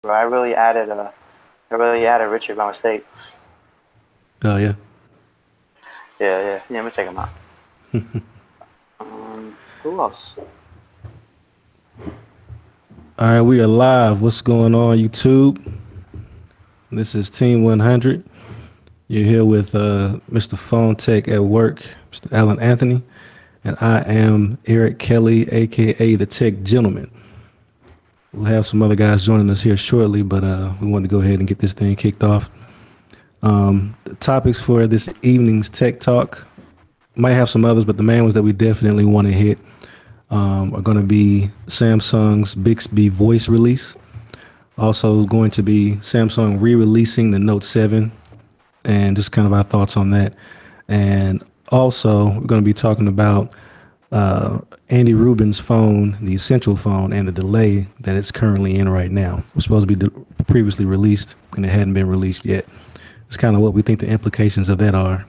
Bro, I really added Richard by mistake. Oh yeah. Yeah. Let me check him out. Who else? All right, we are live. What's going on, YouTube? This is Team 100. You're here with Mr. Phone Tech at Work, Mr. Alan Anthony, and I am Eric Kelly, aka the Tech Gentleman. We'll have some other guys joining us here shortly, but we want to go ahead and get this thing kicked off. The topics for this evening's Tech Talk might have some others, but the main ones that we definitely want to hit are going to be Samsung's Bixby voice release. Also going to be Samsung re-releasing the Note 7 and just kind of our thoughts on that. And also we're going to be talking about Andy Rubin's phone, the Essential phone, and the delay that it's currently in right now. It was supposed to be previously released and it hadn't been released yet. It's kind of what we think the implications of that are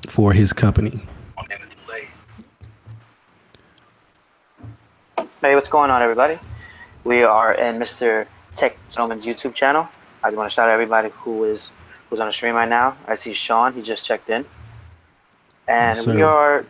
for his company. Hey, what's going on, everybody? We are in Mr. Tech Gentleman's YouTube channel. I just want to shout out everybody who's on the stream right now. I see Sean; he just checked in, and Yes, we sir.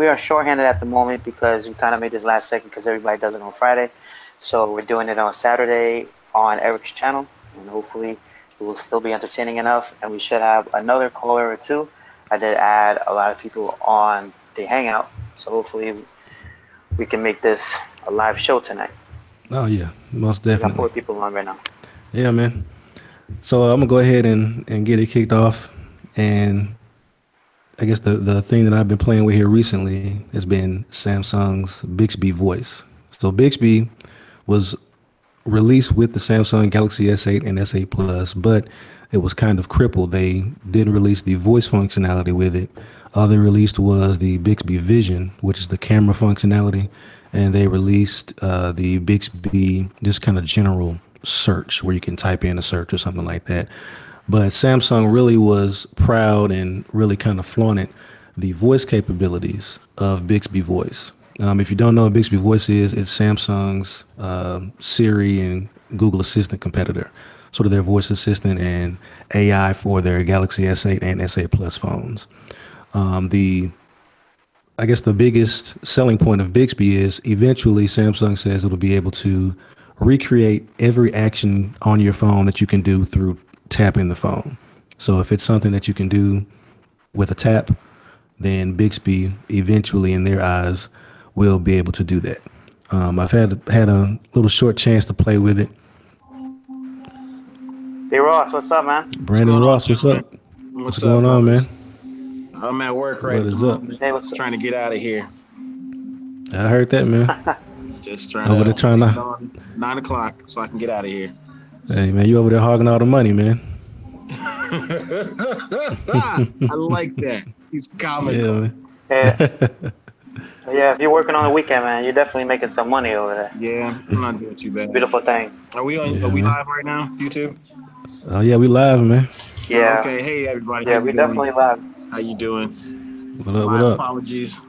are shorthanded at the moment because we kind of made this last second because everybody does it on Friday, so we're doing it on Saturday on Eric's channel, and hopefully it will still be entertaining enough, and we should have another caller or two. I did add a lot of people on the Hangout, so hopefully we can make this a live show tonight. Oh yeah, most We got definitely. 4 people on right now. Yeah, man. So I'm gonna go ahead and get it kicked off. And I guess the thing that I've been playing with here recently has been Samsung's Bixby voice. So Bixby was released with the Samsung Galaxy S8 and S8 Plus, but it was kind of crippled. They didn't release the voice functionality with it. All they released was the Bixby Vision, which is the camera functionality, and they released the Bixby just kind of general search where you can type in a search or something like that. But Samsung really was proud and really kind of flaunted the voice capabilities of Bixby Voice. If you don't know what Bixby Voice is, it's Samsung's Siri and Google Assistant competitor, sort of their voice assistant and AI for their Galaxy S8 and S8 Plus phones. The I guess the biggest selling point of Bixby is eventually Samsung says it'll be able to recreate every action on your phone that you can do through tapping the phone. So if it's something that you can do with a tap, then Bixby eventually, in their eyes, will be able to do that. I've had a little short chance to play with it. Hey Ross, what's up, man? What's Brandon going on, Ross, what's gentlemen? up? What's What's up, going on, fellas? man? I'm at work right What at the is up? moment, Hey, what's up? trying to get out of here. I heard that, man. Just trying Over there to trying make it to. on 9 o'clock so I can get out of here. Hey, man, you over there hogging all the money, man. I like that. He's Yeah, comical. man. Yeah, yeah. If you're working on the weekend, man, you're definitely making some money over there. Yeah, I'm not doing too It's a bad. beautiful thing. Are Yeah, we man. live right now, YouTube? Oh yeah, we live, man. Oh, Yeah, okay. Hey everybody, how yeah. you We doing? definitely live. How you doing? What up? What My up? apologies.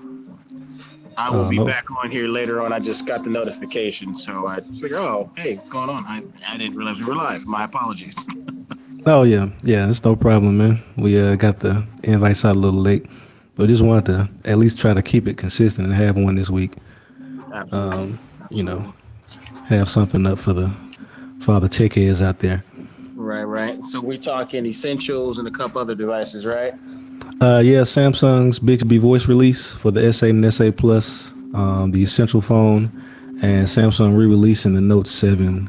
I will Oh be no. back on here later on. I just got the notification, so I figured, oh, hey, what's going on? I didn't realize we were live. My apologies. Oh yeah, yeah. It's no problem, man. We got the invites out a little late, but just wanted to at least try to keep it consistent and have one this week. Absolutely. You know, Absolutely. have something up for all the tech heads out there. Right. So we're talking essentials and a couple other devices, right? Yeah, Samsung's Bixby voice release for the S8 and S8 Plus, the Essential phone, and Samsung re-releasing the Note 7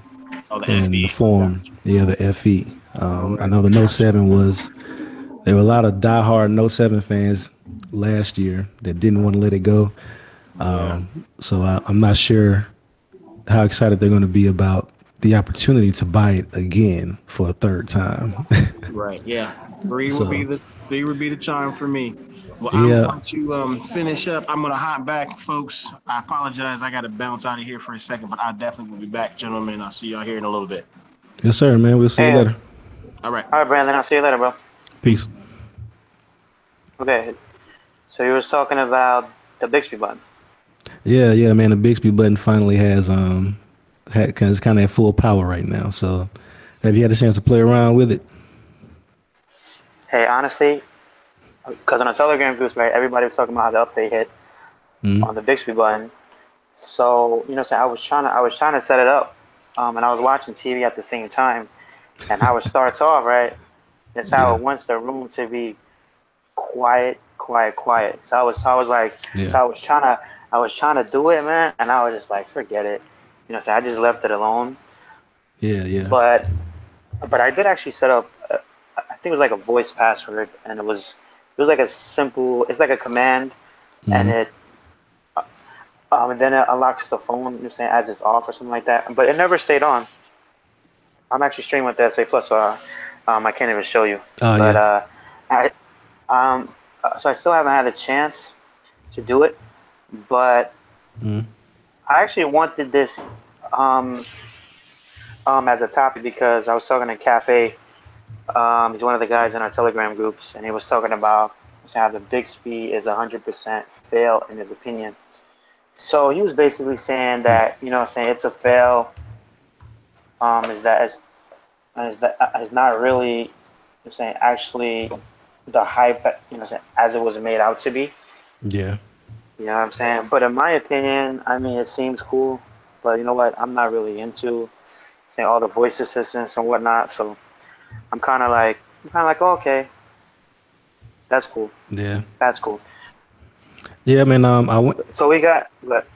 Oh, the in the FE. form, yeah, the FE. All I right. know the Note Gotcha. 7 was there were a lot of diehard Note 7 fans last year that didn't want to let it go. Yeah. So I'm not sure how excited they're going to be about the opportunity to buy it again for a third time. Right. Yeah. Three would be So the charm for me. Well, I'm yeah, going to finish up. I'm going to hop back, folks. I apologize. I got to bounce out of here for a second, but I definitely will be back, gentlemen. I'll see y'all here in a little bit. yes sir, man. We'll see you Hey, later. All right. all right, Brandon. I'll see you later, bro. Peace. Okay. So you was talking about the Bixby button. Yeah, man. The Bixby button finally has Cause it's kind of at full power right now. So, have you had a chance to play around with it? Hey, honestly, because on the Telegram groups, right, everybody was talking about how the update hit on the Bixby button. So so I was trying to set it up, and I was watching TV at the same time, and how it starts off, right? It's how Yeah, it wants the room to be quiet, quiet, quiet. I was like, yeah, so I was trying to do it, man, and I was just like, forget it. So I just left it alone. yeah, yeah. But I did actually set up, I think it was like a voice password, and it was like a simple, it's like a command, and Mm-hmm. and then it unlocks the phone, as it's off or something like that. But it never stayed on. I'm actually streaming with the SA Plus, so I can't even show you. Oh But yeah. I so I still haven't had a chance to do it, but Mm-hmm. I actually wanted this um, as a topic because I was talking to Cafe. He's one of the guys in our Telegram groups, and he was talking about how the Bixby is 100% fail in his opinion. So he was basically saying that saying it's a fail. Is that is not really saying actually the hype as it was made out to be. Yeah. You know what I'm saying? But in my opinion, I mean, it seems cool. But you know what? I'm not really into saying all the voice assistants and whatnot. So I'm kind of like, oh, okay, that's cool. Yeah. That's cool. Yeah, man. I went. So we got, but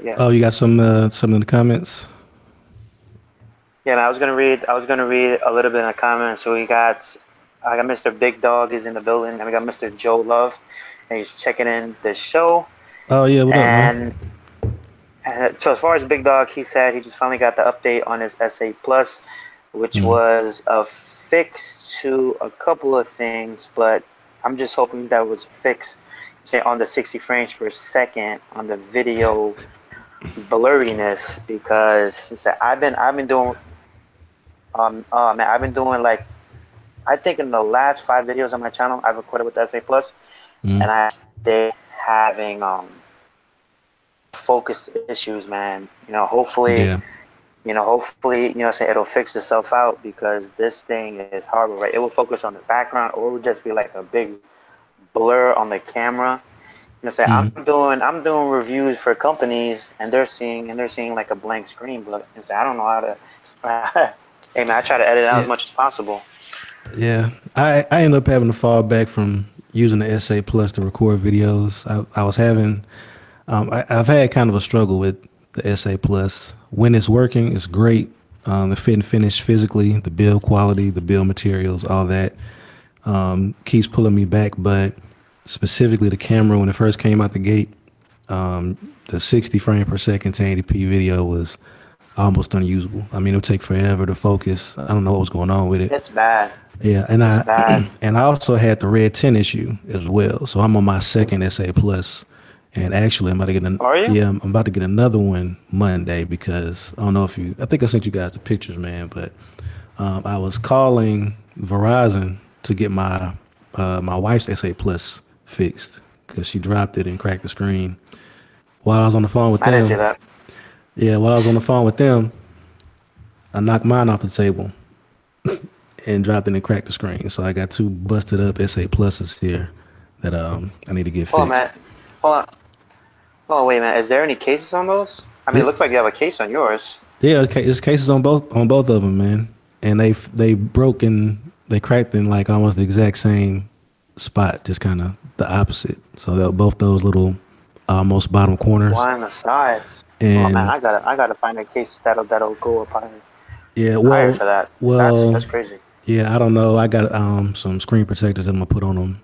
yeah, Oh, you got some in the comments. yeah. Man, I was gonna read a little bit in the comments. So I got Mr. Big Dog is in the building, and we got Mr. Joe Love, and he's checking in the show. Oh yeah, what up, man? And so as far as Big Dog, he said he just finally got the update on his SA Plus, which Mm. was a fix to a couple of things, but I'm just hoping that was fixed, say on the 60 frames per second on the video blurriness because I've been doing man I've been doing like I think in the last 5 videos on my channel I've recorded with SA Plus, Mm. and I stay having focus issues, man. Yeah. Hopefully, say it'll fix itself out because this thing is horrible, right? It will focus on the background, or it would just be like a big blur on the camera. Say Mm. I'm doing reviews for companies, and they're seeing like a blank screen, but say I don't know how to. Hey man, I try to edit out as Yeah. much as possible. Yeah. I end up having to fall back from using the SA Plus to record videos. I was having I've had kind of a struggle with the SA Plus. When it's working, it's great. The fit and finish physically, the build quality, the build materials, all that keeps pulling me back. But specifically, the camera when it first came out the gate, the 60 frame per second 1080p video was almost unusable. I mean, it'll take forever to focus. I don't know what was going on with it. It's bad. Yeah, and It's I bad. and I also had the red 10 issue as well. So I'm on my second SA Plus, and actually I'm about to get Are you? I'm about to get another one Monday because I don't know if you. I think I sent you guys the pictures, man. But I was calling Verizon to get my wife's SA Plus fixed because she dropped it and cracked the screen. While I was on the phone with I didn't see them, that. yeah, while I was on the phone with them, I knocked mine off the table and dropped it and cracked the screen. So I got two busted up SA pluses here that I need to get Hold on, fixed. man. Hold on. Oh wait, man. Is there any cases on those? I mean, Yeah, it looks like you have a case on yours. yeah, okay, it's cases on both of them, man. And they broke and they cracked in like almost the exact same spot, just kind of the opposite. So they're both those little almost bottom corners. Why on the sides? Oh man, And I gotta find a case that'll go up yeah, higher for that. That's well, crazy. yeah, I don't know. I got some screen protectors that I'm gonna put on them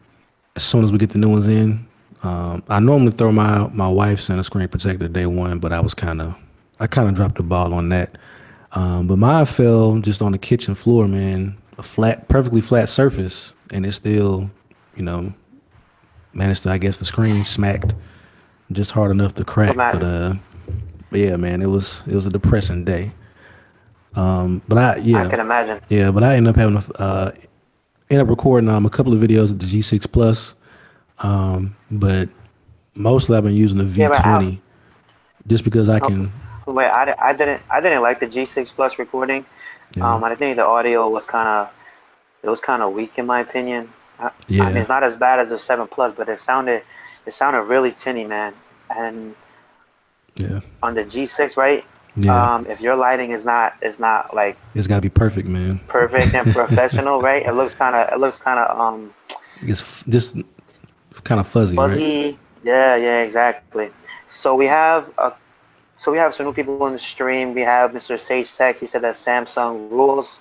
as soon as we get the new ones in. I normally throw my wife's in a screen protector day one, but I kind of dropped the ball on that. But mine fell just on the kitchen floor, man. A perfectly flat surface, and it still, you know, managed to. I guess the screen smacked just hard enough to Well, crack. Matt, But yeah, man, it was a depressing day. But I can imagine. but I ended up having end up recording a couple of videos with the G6 Plus. But mostly I've been using the Yeah, but V20 just because I can. Wait, I didn't like the G6 Plus recording. Yeah. I think the audio was kind of weak in my opinion. I mean, Yeah. it's not as bad as the 7 Plus, but it sounded really tinny, man. And Yeah. on the G6, right? Yeah. If your lighting is not like It's got to be perfect, man. perfect and professional, right? It looks kind of It's just kind of fuzzy, right? fuzzy. Yeah, yeah, exactly. So we have some new people in the stream. We have Mr. Sage Tech. He said that Samsung rules.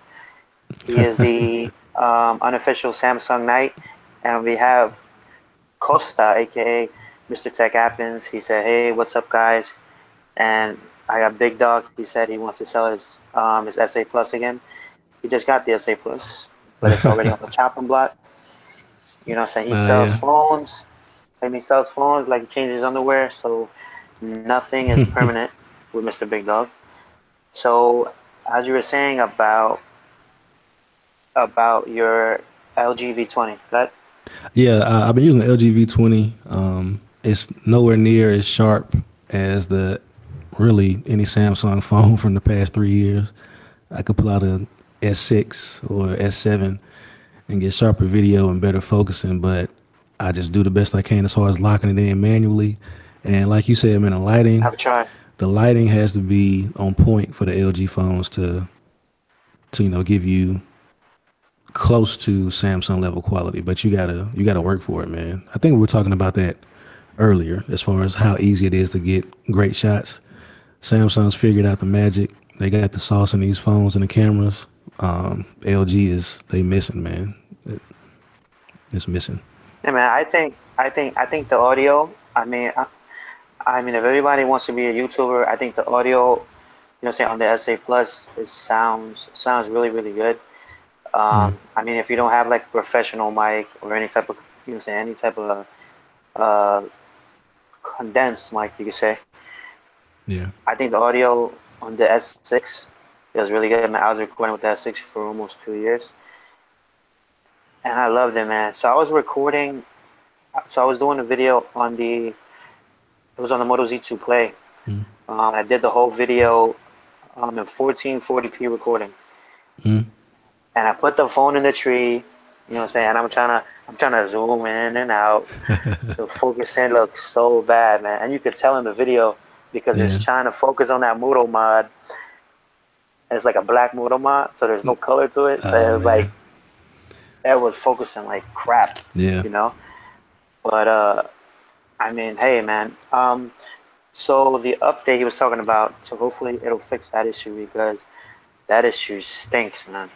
He is the unofficial Samsung Knight, and we have Costa, aka Mr. Tech Happens. He said, "Hey, what's up, guys?" And I got Big Dog. He said he wants to sell his SA Plus again. He just got the SA Plus, but it's already on the chopping block. You know what I'm saying? He sells Yeah. phones, and he sells phones like he changes underwear. So nothing is permanent with Mr. Big Dog. So as you were saying about your LG V20, that Yeah, I've been using the LG V20. It's nowhere near as sharp as the really any Samsung phone from the past 3 years. I could pull out a S6 or S7 and get sharper video and better focusing, but I just do the best I can as far as locking it in manually. And like you said, man, have a try. the lighting has to be on point for the LG phones to give you close to Samsung level quality, but you gotta work for it, man. I think we were talking about that earlier as far as how easy it is to get great shots. Samsung's figured out the magic. They got the sauce in these phones and the cameras. LG they missing, man. It's missing. Yeah, man. I think the audio. I mean, if everybody wants to be a YouTuber, I think the audio, say on the SA Plus, it sounds really really good. I mean, if you don't have like a professional mic or any type of, say any type of uh, condensed mic, you could say. Yeah. I think the audio on the S6 is really good. Man, I was recording with the S6 for almost 2 years, and I loved it, man. So I was recording. So I was doing a video on the. It was on the Moto Z2 Play. Mm. I did the whole video in 1440p recording, Mm. and I put the phone in the tree. You know what I'm saying? And I'm trying to zoom in and out. The focusing looks so bad, man, and you could tell in the video because it's Yeah. trying to focus on that Moto mod. It's like a black Moto mod, so there's no color to it. So Oh it was like man. it was focusing like crap, Yeah. you know. But I mean, hey, man. So the update he was talking about, so hopefully it'll fix that issue because that issue stinks, man.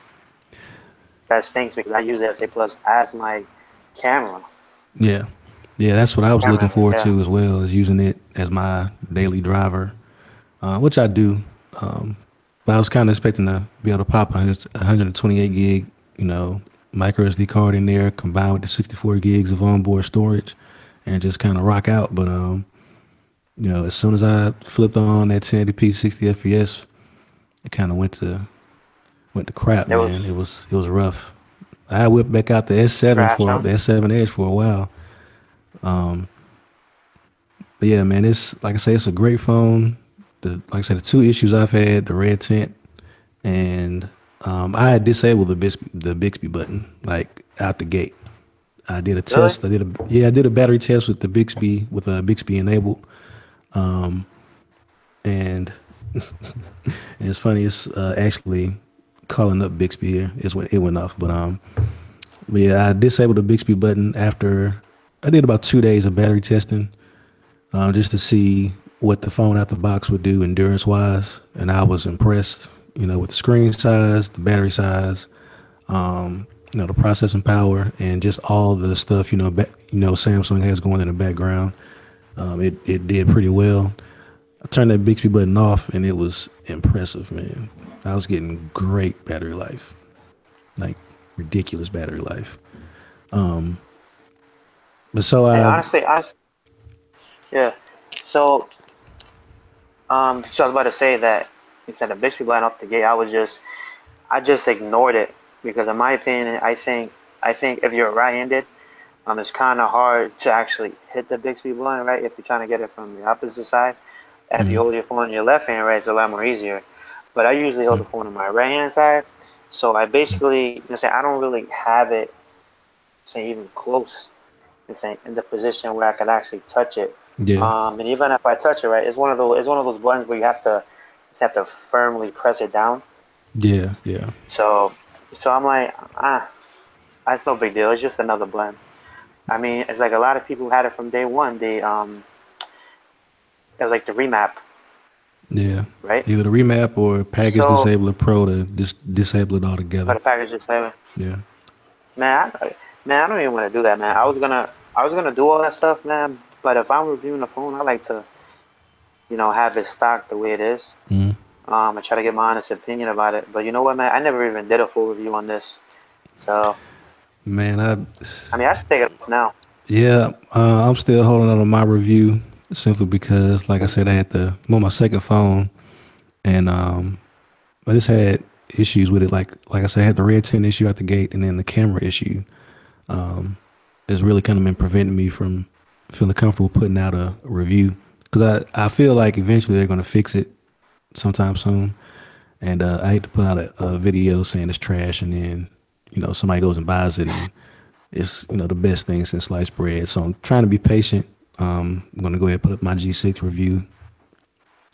That stinks because I use the SA Plus as my camera. Yeah. Yeah, that's what I was looking Camera, forward yeah. to as well, as using it as my daily driver, which I do. But I was kind of expecting to be able to pop a 128 gig, micro SD card in there, combined with the 64 gigs of onboard storage, and just kind of rock out. But as soon as I flipped on that 1080p 60 FPS, it kind of went to crap, It was man. It was rough. I whipped back out the S7 trash, for huh? the S7 Edge for a while. But yeah, man, it's like I say, it's a great phone. Like I said, the two issues I've had, the red tint, and I had disabled the Bixby button like out the gate. I did a Really? test. I did a battery test with the Bixby with a Bixby enabled, and it's funny. It's actually calling up Bixby here. It went off, but yeah, I disabled the Bixby button after I did about 2 days of battery testing, just to see what the phone out the box would do endurance wise, and I was impressed. With the screen size, the battery size, the processing power, and just all the stuff Samsung has going in the background. It did pretty well. I turned that Bixby button off, and it was impressive, man. I was getting great battery life, like ridiculous battery life. But so Hey, I honestly, yeah. So, so I was about to say that instead of Bixby blind off the gate, I just ignored it because, in my opinion, I think if you're right-handed, it's kind of hard to actually hit the Bixby blind, right? If you're trying to get it from the opposite side, And if you hold your phone in your left hand, right, it's a lot more easier. But I usually hold the phone on my right hand side. So I basically, I don't really have it, even close, in the position where I can actually touch it. Yeah. And even if I touch it, right, it's one of those buttons where you have to just have to firmly press it down. Yeah. Yeah. So, so I'm like, it's no big deal. It's just another blend. I mean, it's like a lot of people had it from day one. It was like the remap, Yeah. right? Either the remap or package So, disabler pro to just disable it for altogether. the package is seven. Yeah. Man, I don't even want to do that, man. I was gonna do all that stuff, man. But if I'm reviewing the phone, I like to, have it stocked the way it is. Mm. I try to get my honest opinion about it. But you know what, man? I never even did a full review on this. So, Man, I mean, I should take it off now. yeah, I'm still holding on to my review simply because, like I said, I'm on my second phone, and I just had issues with it. Like I said, I had the red 10 issue out the gate, and then the camera issue. Has really kind of been preventing me from feeling comfortable putting out a review, because I feel like eventually they're going to fix it sometime soon, and I hate to put out a video saying it's trash, and then somebody goes and buys it, and it's the best thing since sliced bread. So I'm trying to be patient. I'm going to go ahead and put up my G6 review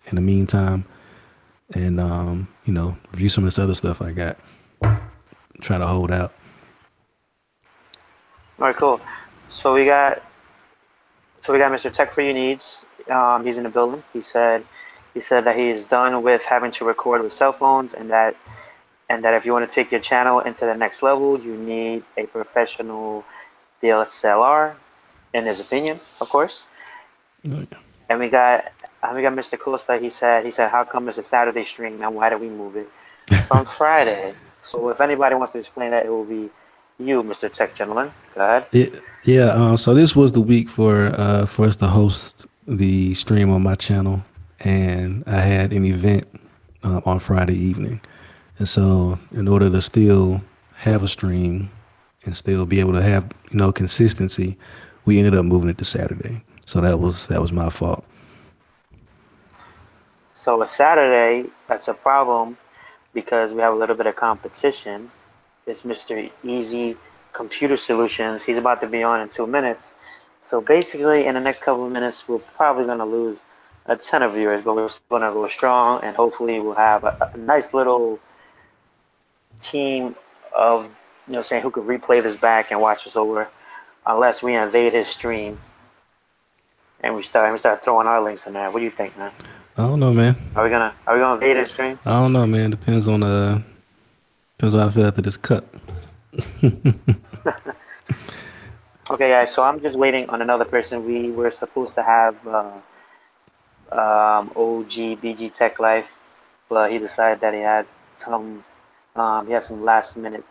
in the meantime, and review some of this other stuff I got. Try to hold out. All right, cool. So we got Mr. Tech for Your Needs. He's in the building. He said that he's done with having to record with cell phones, and that if you want to take your channel into the next level, you need a professional DSLR, in his opinion, of course. And we got Mr. Costa. He said, how come it's a Saturday stream and why did we move it from Friday? So if anybody wants to explain that, it will be you, Mr. Tech Gentleman. Go ahead. Yeah. So this was the week for us to host the stream on my channel, and I had an event on Friday evening, and so in order to still have a stream and still be able to have consistency, we ended up moving it to Saturday. So that was my fault. So a Saturday, that's a problem because we have a little bit of competition. It's Mr. Easy Computer Solutions. He's about to be on in 2 minutes. So basically, in the next couple of minutes, we're probably going to lose a ton of viewers, but we're still going to go strong, and hopefully we'll have a nice little team of, who could replay this back and watch us over, unless we invade his stream and we start throwing our links in there. What do you think, man? I don't know, man. Are we gonna invade his stream? I don't know, man. Depends on how I feel after this cut. Okay, guys. So I'm just waiting on another person. We were supposed to have OG BGTechLife, but he decided that he had some last minute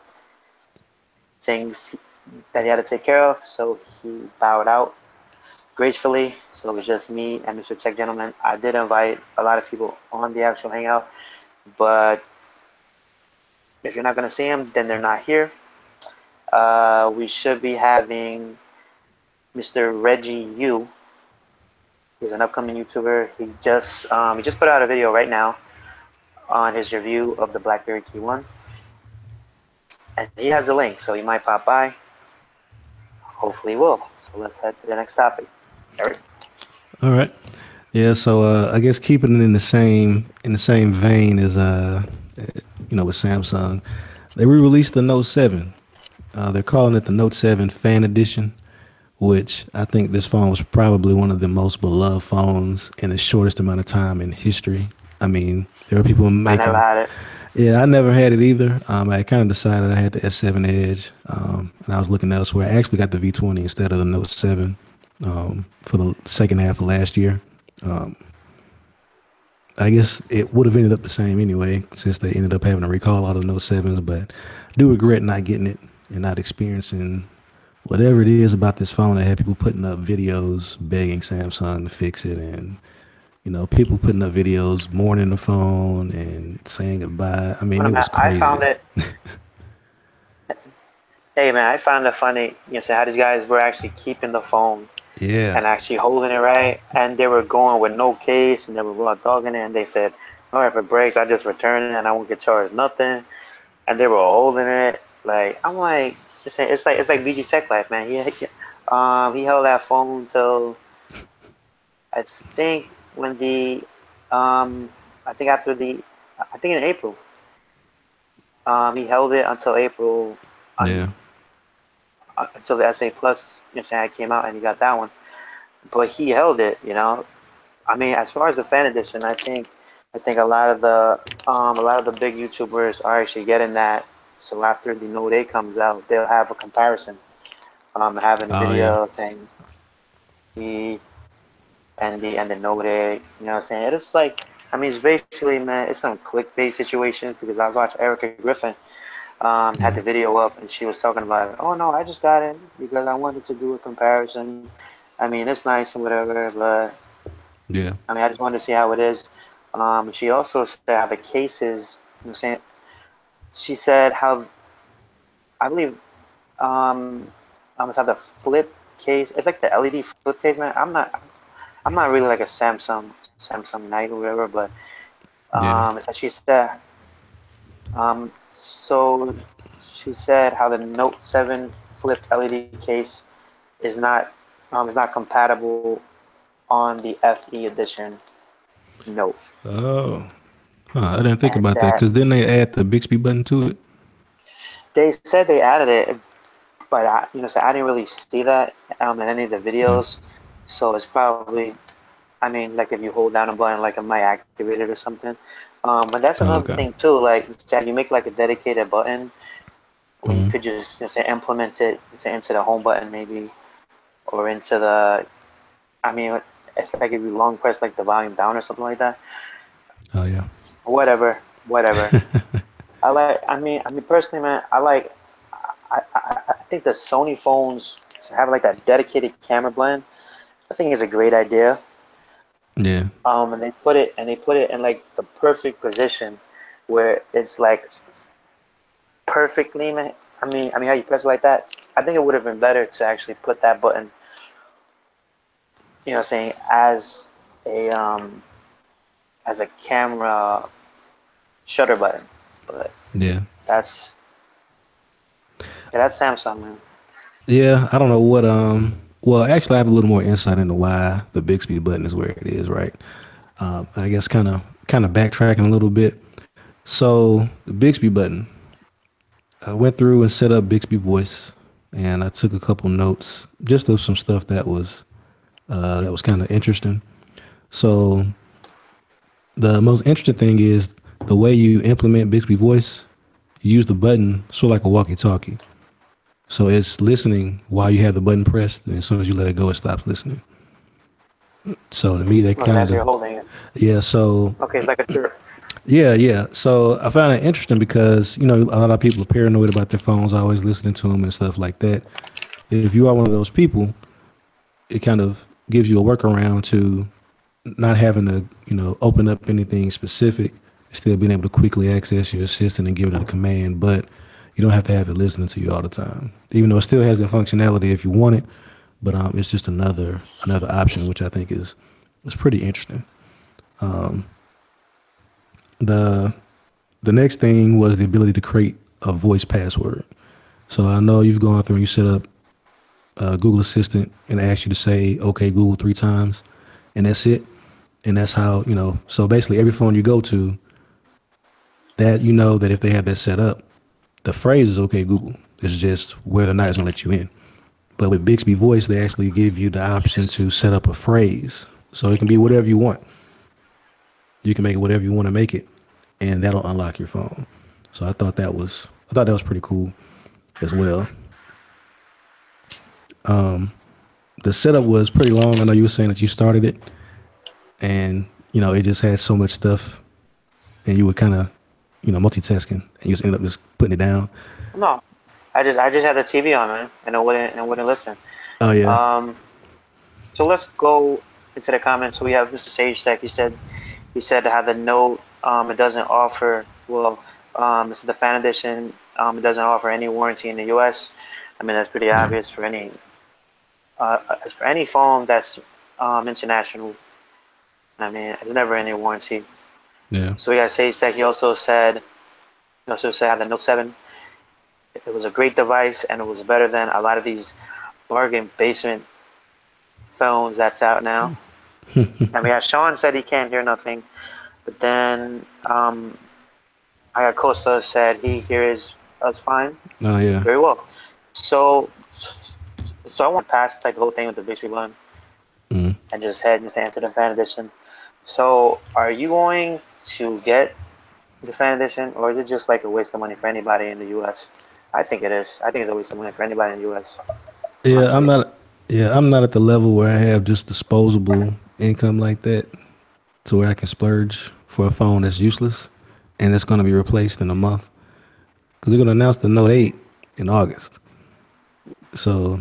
things that he had to take care of, so he bowed out gracefully. So it was just me and Mr. Tech Gentleman. I did invite a lot of people on the actual hangout, but if you're not going to see them, then they're not here. We should be having Mr. Reggie U. He's an upcoming YouTuber. He just put out a video right now on his review of the BlackBerry Key 1. And he has a link, so he might pop by. Hopefully he will. So let's head to the next topic. Eric? All right. Yeah, so I guess keeping it in the same vein as with Samsung, they re-released the Note 7. They're calling it the Note 7 Fan Edition, which I think this phone was probably one of the most beloved phones in the shortest amount of time in history. I mean, there are people making. I never had it. Yeah, I never had it either. I kind of decided I had the S7 Edge, and I was looking elsewhere. I actually got the V20 instead of the Note 7 for the second half of last year. I guess it would have ended up the same anyway, since they ended up having to recall all the Note 7s, but I do regret not getting it and not experiencing whatever it is about this phone that had people putting up videos begging Samsung to fix it, and people putting up videos mourning the phone and saying goodbye. I mean, it was crazy. I found it. Hey man, I found it funny. So how these guys were actually keeping the phone Yeah. and actually holding it right. And they were going with no case, and they were raw dogging it. And they said, "No, if it breaks, I just return it, and I won't get charged nothing." And they were holding it. Like I'm like, it's like BGTechLife, man. He held that phone till I think when the I think after the I think in April. He held it until April, Yeah. until the SA Plus, saying came out, and he got that one. But he held it, I mean, as far as the fan edition, I think a lot of the big YouTubers are actually getting that. So after the Note 8 comes out, they'll have a comparison, having a Oh yeah. video saying the and the Note 8. You know what I'm saying? It's like, I mean, it's basically, man, it's some clickbait situations because I was watching Erica Griffin had the Mhm. video up, and she was talking about, oh no, I just got it because I wanted to do a comparison. I mean, it's nice and whatever, but Yeah. I mean, I just wanted to see how it is. She also said how the cases, saying, she said how, I believe, it's how the flip case, it's like the LED flip case, man. I'm not really like a Samsung Knight or whatever, but Yeah. it's like she said, so she said how the Note 7 flipped LED case is not compatible on the FE edition Note, Oh. Huh, I didn't think and about that that because then they add the Bixby button to it. they said they added it, but so I didn't really see that in any of the Yeah. videos. So it's probably, I mean, like if you hold down a button, like it might activate it or something. But that's Oh, another okay. thing too. Like, say you make like a dedicated button where you Hmm. could just, say, implement it, say, into the home button maybe, or into the. I mean, it's like if you long press like the volume down or something like that. Oh yeah. Whatever, whatever. I mean, personally, man, I think the Sony phones have like that dedicated camera blend. I think it's a great idea. Yeah. And they put it in like the perfect position where it's like perfectly, man. I mean, how you press it like that. I think it would have been better to actually put that button, saying a um as a camera shutter button. But Yeah. that's that's Samsung, man. Yeah. I don't know what. Well, actually, I have a little more insight into why the Bixby button is where it is. Right. I guess kind of backtracking a little bit. So the Bixby button, I went through and set up Bixby Voice, and I took a couple notes just of some stuff that was kind of interesting. So the most interesting thing is the way you implement Bixby Voice. You use the button sort of like a walkie-talkie. So it's listening while you have the button pressed, and as soon as you let it go, it stops listening. So to me, that Okay, kind so you're of holding it. yeah. So Okay, it's like a chirp. yeah, yeah. So I found it interesting because a lot of people are paranoid about their phones, always listening to them and stuff like that. If you are one of those people, it kind of gives you a workaround to not having to open up anything specific, still being able to quickly access your assistant and give it a command, but you don't have to have it listening to you all the time, even though it still has that functionality if you want it. But it's just another option, which I think is pretty interesting. The the next thing was the ability to create a voice password. So I know you've gone through and you set up Google Assistant and asked you to say "Okay Google" 3 times, and that's it. And that's how So basically, every phone you go to, that that if they have that set up, the phrase is "Okay Google." It's just whether or not it's gonna let you in. But with Bixby Voice, they actually give you the option to set up a phrase, so it can be whatever you want. You can make it whatever you want to make it, and that'll unlock your phone. So I thought that was pretty cool as well. The setup was pretty long. I know you were saying that you started it, and it just had so much stuff, and you were kind of multitasking, and you just ended up just putting it down. No, I just had the TV on, man, and it wouldn't listen. Oh yeah, Um, so let's go into the comments. So we have Mr. Sage Tech. He said to have the note. It doesn't offer. Well, this is the fan edition. It doesn't offer any warranty in the U.S. I mean, that's pretty yeah, obvious for any for any phone that's international, I mean, there's never any warranty. Yeah. So we got SageTech. He also said had the Note 7. It was a great device, and it was better than a lot of these bargain basement phones that's out now. I mean, Sean said he can't hear nothing, but then I got Costa said he hears us fine, Oh yeah. very well. So, so I want to pass like the whole thing with the Bixby one Mm. and just head into the fan edition. So, are you going to get the fan edition, or is it just like a waste of money for anybody in the U.S.? I think it is. I think it's a waste of money for anybody in the U.S. Yeah, I'm Honestly. not. Yeah, I'm not at the level where I have just disposable income like that to where I can splurge for a phone that's useless and it's going to be replaced in a month because they're going to announce the Note 8 in August. So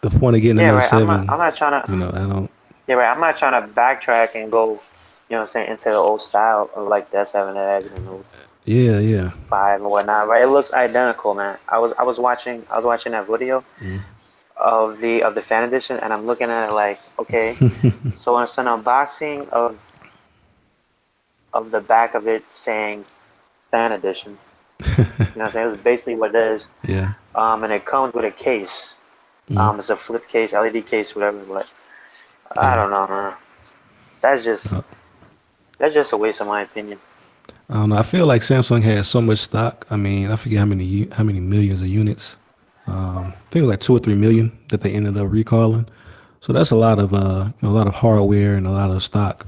the point of getting the Yeah, Note right. I'm not. 7, I'm not trying to. I don't. Yeah, right. I'm not trying to backtrack and go, what I'm saying, into the old style of like the S7 that had, Yeah, yeah. 5 and whatnot. Right? It looks identical, man. I was watching that video Mm. of the fan edition, and I'm looking at it like, okay, so it's an unboxing of the back of it saying fan edition. You know what I'm saying? It was basically what it is. Yeah. And it comes with a case. Mm. It's a flip case, LED case, whatever. But I Yeah. don't know, man. That's just Uh, that's just a waste of my opinion. I don't know. I feel like Samsung has so much stock. I mean, I forget how many millions of units. I think it was like 2 or 3 million that they ended up recalling. So that's a lot of a lot of hardware and a lot of stock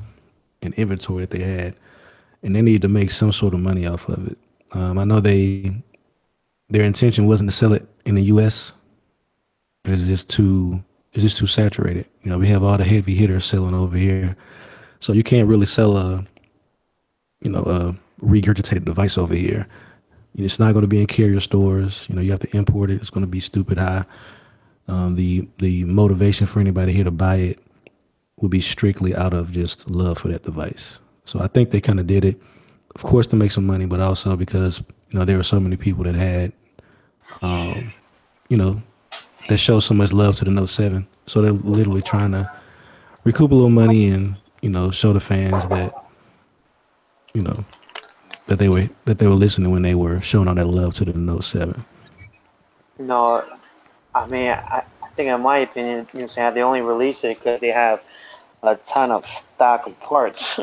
and inventory that they had, and they needed to make some sort of money off of it. I know their intention wasn't to sell it in the U.S. It's just too saturated. We have all the heavy hitters selling over here, so you can't really sell a regurgitated device over here. It's not going to be in carrier stores. You have to import it. It's going to be stupid high. The motivation for anybody here to buy it would be strictly out of just love for that device. So I think they kind of did it, of course, to make some money, but also because there were so many people that had you know that show so much love to the Note 7. So they're literally trying to recoup a little money and show the fans that you know that they were listening when they were showing all that love to the Note 7. No, I mean, I think in my opinion, saying they only release it because they have a ton of stock of parts.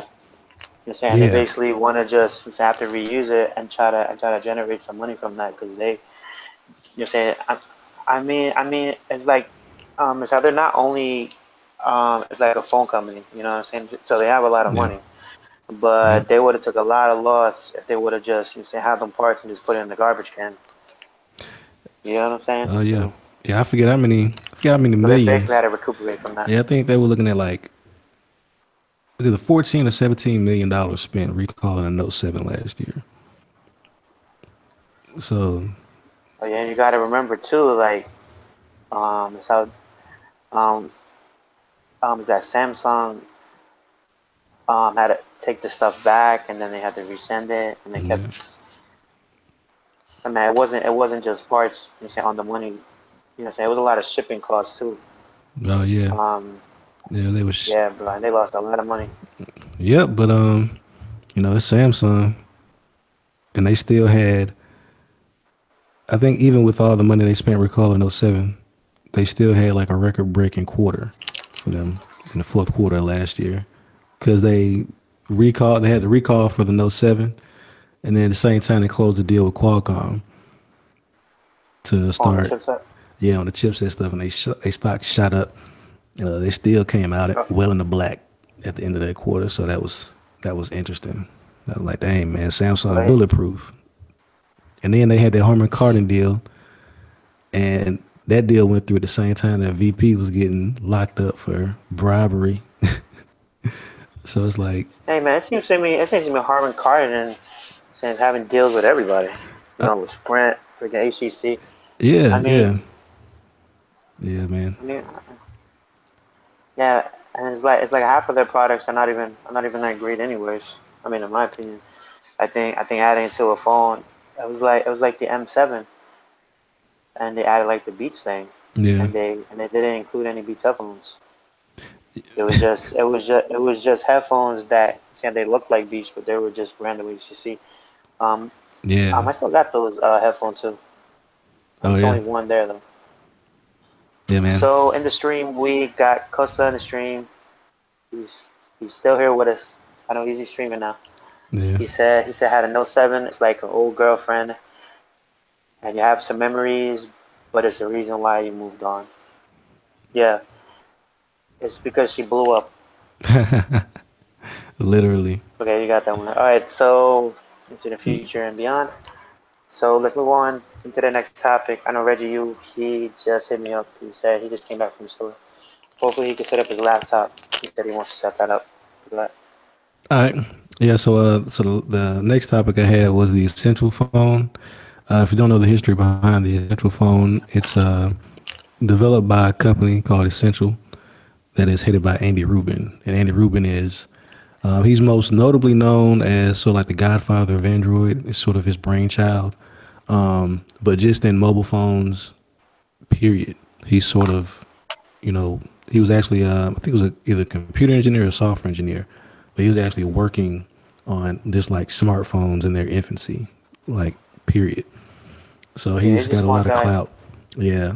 Saying they Yeah, basically want to just have to reuse it and try to generate some money from that because saying I mean it's like it's how they're not only it's like a phone company, what I'm saying? So they have a lot of yeah, money, yep. but they would have took a lot of loss if they would have just have them parts and just put it in the garbage can. You know what I'm saying? Oh yeah, So yeah. I forget how many they basically had millions. to recuperate from that. Yeah, I think they were looking at like it was either 14 or 17 million dollars spent recalling a Note 7 last year. So But yeah, you got to remember too, like it's how um is that Samsung had to take the stuff back and then they had to resend it and they yeah, kept. I mean, it wasn't just parts. On the money. It was a lot of shipping costs too. oh yeah, Um, yeah. They was yeah, bro, and they lost a lot of money. yep, but it's Samsung, and they still had. I think even with all the money they spent recalling those 7, they still had like a record breaking quarter for them in the fourth quarter of last year because they had the recall for the Note 7, and then at the same time they closed the deal with Qualcomm to On the start, chipset. yeah, on the chipset stuff, and they stock shot up. They still came out well in the black at the end of that quarter, so that was interesting. I was like, dang man, Samsung Right. bulletproof. And then they had that Harman Kardon deal, and that deal went through at the same time that VP was getting locked up for bribery. So it's like, Hey man, it seems to me Harman Kardon and saying having deals with everybody. uh, With Sprint, freaking HCC. yeah, I mean, yeah, yeah, man. I mean, yeah, and it's like half of their products are not even that great anyways. I mean, in my opinion, I think adding to a phone, it was like the M7, and they added like the Beats thing. Yeah. and they didn't include any Beats headphones. It was just headphones that see they look like Beats, but they were just random you see. Um, Yeah. I still got those headphones too. Oh It's yeah. only one there though. Yeah, man. So in the stream, we got Costa in the stream. He's he's still here with us. I know he's streaming now. Yeah. He said had a Note 7. It's like an old girlfriend, and you have some memories, but it's the reason why you moved on. Yeah, it's because she blew up. Literally. Okay, you got that one. All right, so into the future and beyond. So let's move on into the next topic. I know Reggie U, he just hit me up. He said he just came back from the store. Hopefully he can set up his laptop. He said he wants to set that up for that. All right. Yeah. So the next topic I had was the Essential phone. If you don't know the history behind the Essential phone, it's developed by a company called Essential that is headed by Andy Rubin, and Andy Rubin is he's most notably known as sort of like the godfather of Android. It's sort of his brainchild. But just in mobile phones, period. He's sort of, you know, he was actually, I think it was either a computer engineer or software engineer, but he was actually working on just like smartphones in their infancy, like period. So Yeah, he's he's a got a smart lot of guy. clout. Yeah,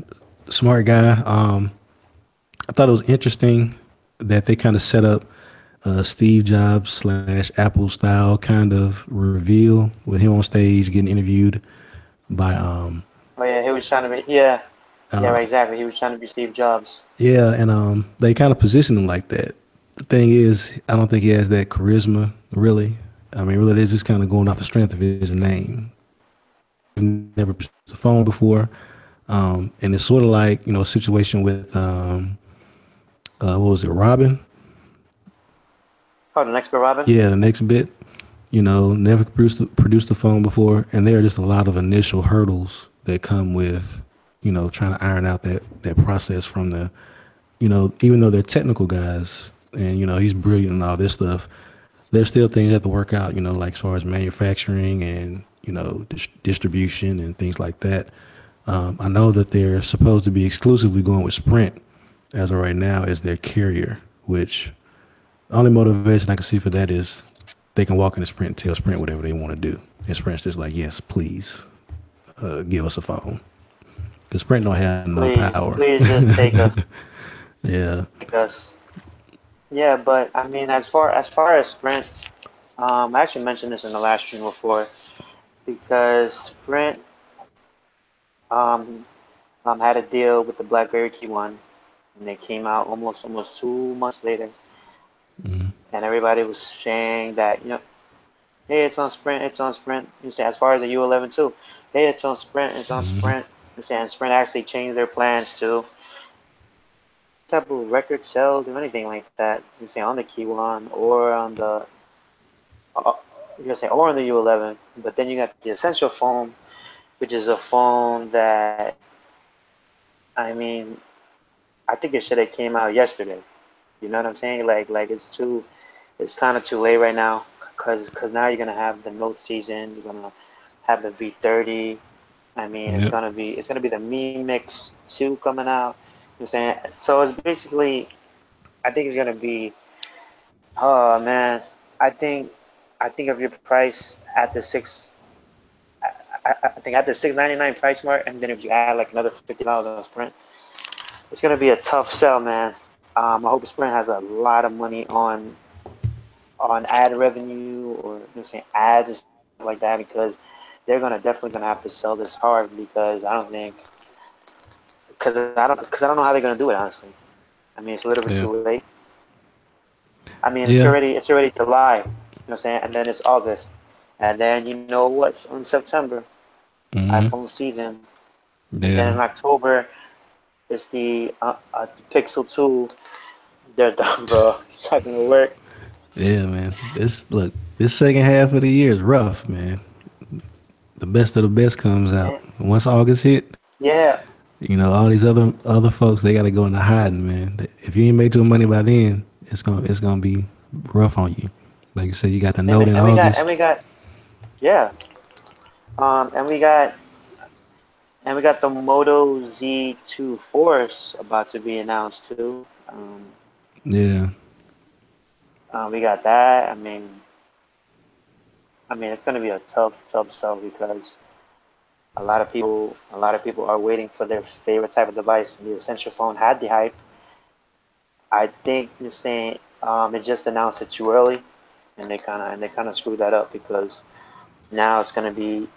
smart guy. I thought it was interesting that they kind of set up Steve Jobs slash Apple style kind of reveal with him on stage getting interviewed by Oh yeah, he was trying to be. Yeah, yeah, right, exactly. He was trying to be Steve Jobs. yeah, and they kind of position him like that. The thing is, I don't think he has that charisma, really. I mean, really, they're just kind of going off the strength of his name. Never used the phone before, and it's sort of like a situation with what was it, Robin? Oh, the next bit, Robin. Yeah, the next bit. Never produced a phone before, and there are just a lot of initial hurdles that come with trying to iron out that process from the even though they're technical guys and he's brilliant and all this stuff, there's still things that have to work out, like as far as manufacturing and distribution and things like that. I know that they're supposed to be exclusively going with Sprint as of right now as their carrier, which the only motivation I can see for that is they can walk into Sprint and tell Sprint whatever they want to do, and Sprint's just like, yes, please, give us a phone, because Sprint don't have no Please, power. please just take us, Yeah. take us. Yeah, but I mean, as far as Sprint, I actually mentioned this in the last stream before because Sprint um, had a deal with the BlackBerry Key One, and they came out almost 2 months later, and everybody was saying that hey, it's on Sprint, it's on Sprint. You say as far as the U11 too, hey, it's on Sprint, it's on Sprint. You saying Sprint actually changed their plans to type of record sales or anything like that. You say on the Key One or on the uh, you're gonna say or on the U11, but then you got the Essential phone, which is a phone that I mean I think it should have came out yesterday. You know what I'm saying? Like it's kind of too late right now because now you're gonna have the Note season. You're gonna have the V30. I mean, it's Yep. gonna be it's gonna be the Mi Mix 2 coming out. You know what I'm saying? So it's basically I think it's gonna be oh man I think of your price at the six I think at the 699 price mark, and then if you add like another $50 on Sprint, it's gonna be a tough sell, man. I hope Sprint has a lot of money on ad revenue or saying ads and stuff like that because they're gonna definitely gonna have to sell this hard because I don't think because I don't know how they're gonna do it honestly. I mean, it's a little bit Yeah. too late. I mean, it's Yeah. already it's already July, you know what I'm saying, and then it's August, and then you know what? In September, iPhone season, and then Yeah. in October it's the Pixel 2. They're done, bro. It's not gonna work. Yeah, man. This second half of the year is rough, man. The best of the best comes out. And, Once August hit, yeah, all these other folks, they gotta go into hiding, man. If you ain't made your money by then, it's gonna be rough on you. Like you said, you got the and note in and we got and August. we got yeah, and we got And we got the Moto Z2 Force about to be announced too. Yeah. We got that. It's going to be a tough sell because a lot of people are waiting for their favorite type of device. And the Essential phone had the hype. I think you're saying it just announced it too early, and they kind of screwed that up because now it's going to be.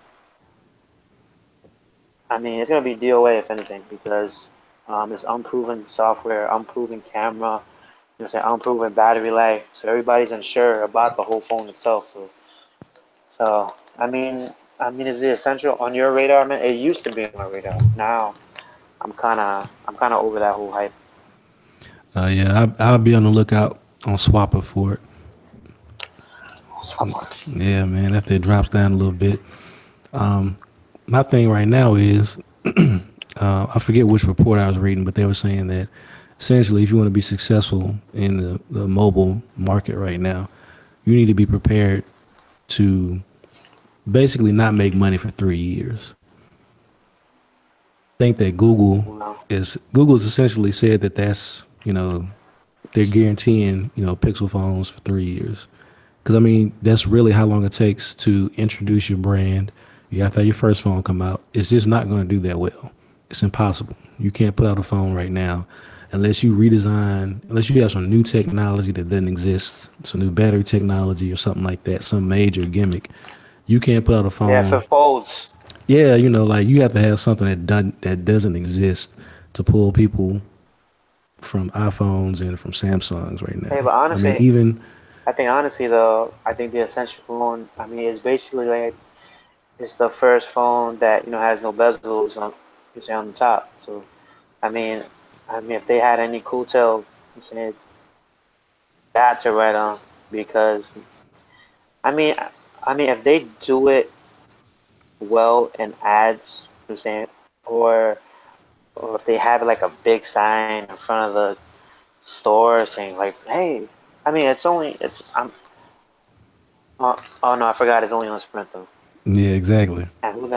It's going to be DOA if anything because it's unproven software, unproven camera, unproven battery life. So everybody's unsure about the whole phone itself. So is the Essential on your radar, man? It used to be on my radar. Now I'm kind of over that whole hype. Yeah, I'll be on the lookout on Swapper for it. Yeah, man, after it drops down a little bit. My thing right now is, I forget which report I was reading, but they were saying that essentially if you want to be successful in the mobile market right now, you need to be prepared to basically not make money for 3 years. I think that Google's essentially said that that's, they're guaranteeing, Pixel phones for 3 years. Because, that's really how long it takes to introduce your brand. You have to have your first phone come out. It's just not going to do that well. It's impossible. You can't put out a phone right now unless you have some new technology that doesn't exist, some new battery technology or something like that, some major gimmick. You can't put out a phone. Yeah, for folds. Yeah, like you have to have something that doesn't exist to pull people from iPhones and from Samsungs right now. Hey, but honestly, I think the Essential phone, is basically like it's the first phone that has no bezels on the top. So, I mean, if they had any cool tail, that to write on because I mean, if they do it well in ads, or if they have like a big sign in front of the store saying like, "Hey," it's oh no, I forgot it's only on Sprint though. Yeah, exactly. And who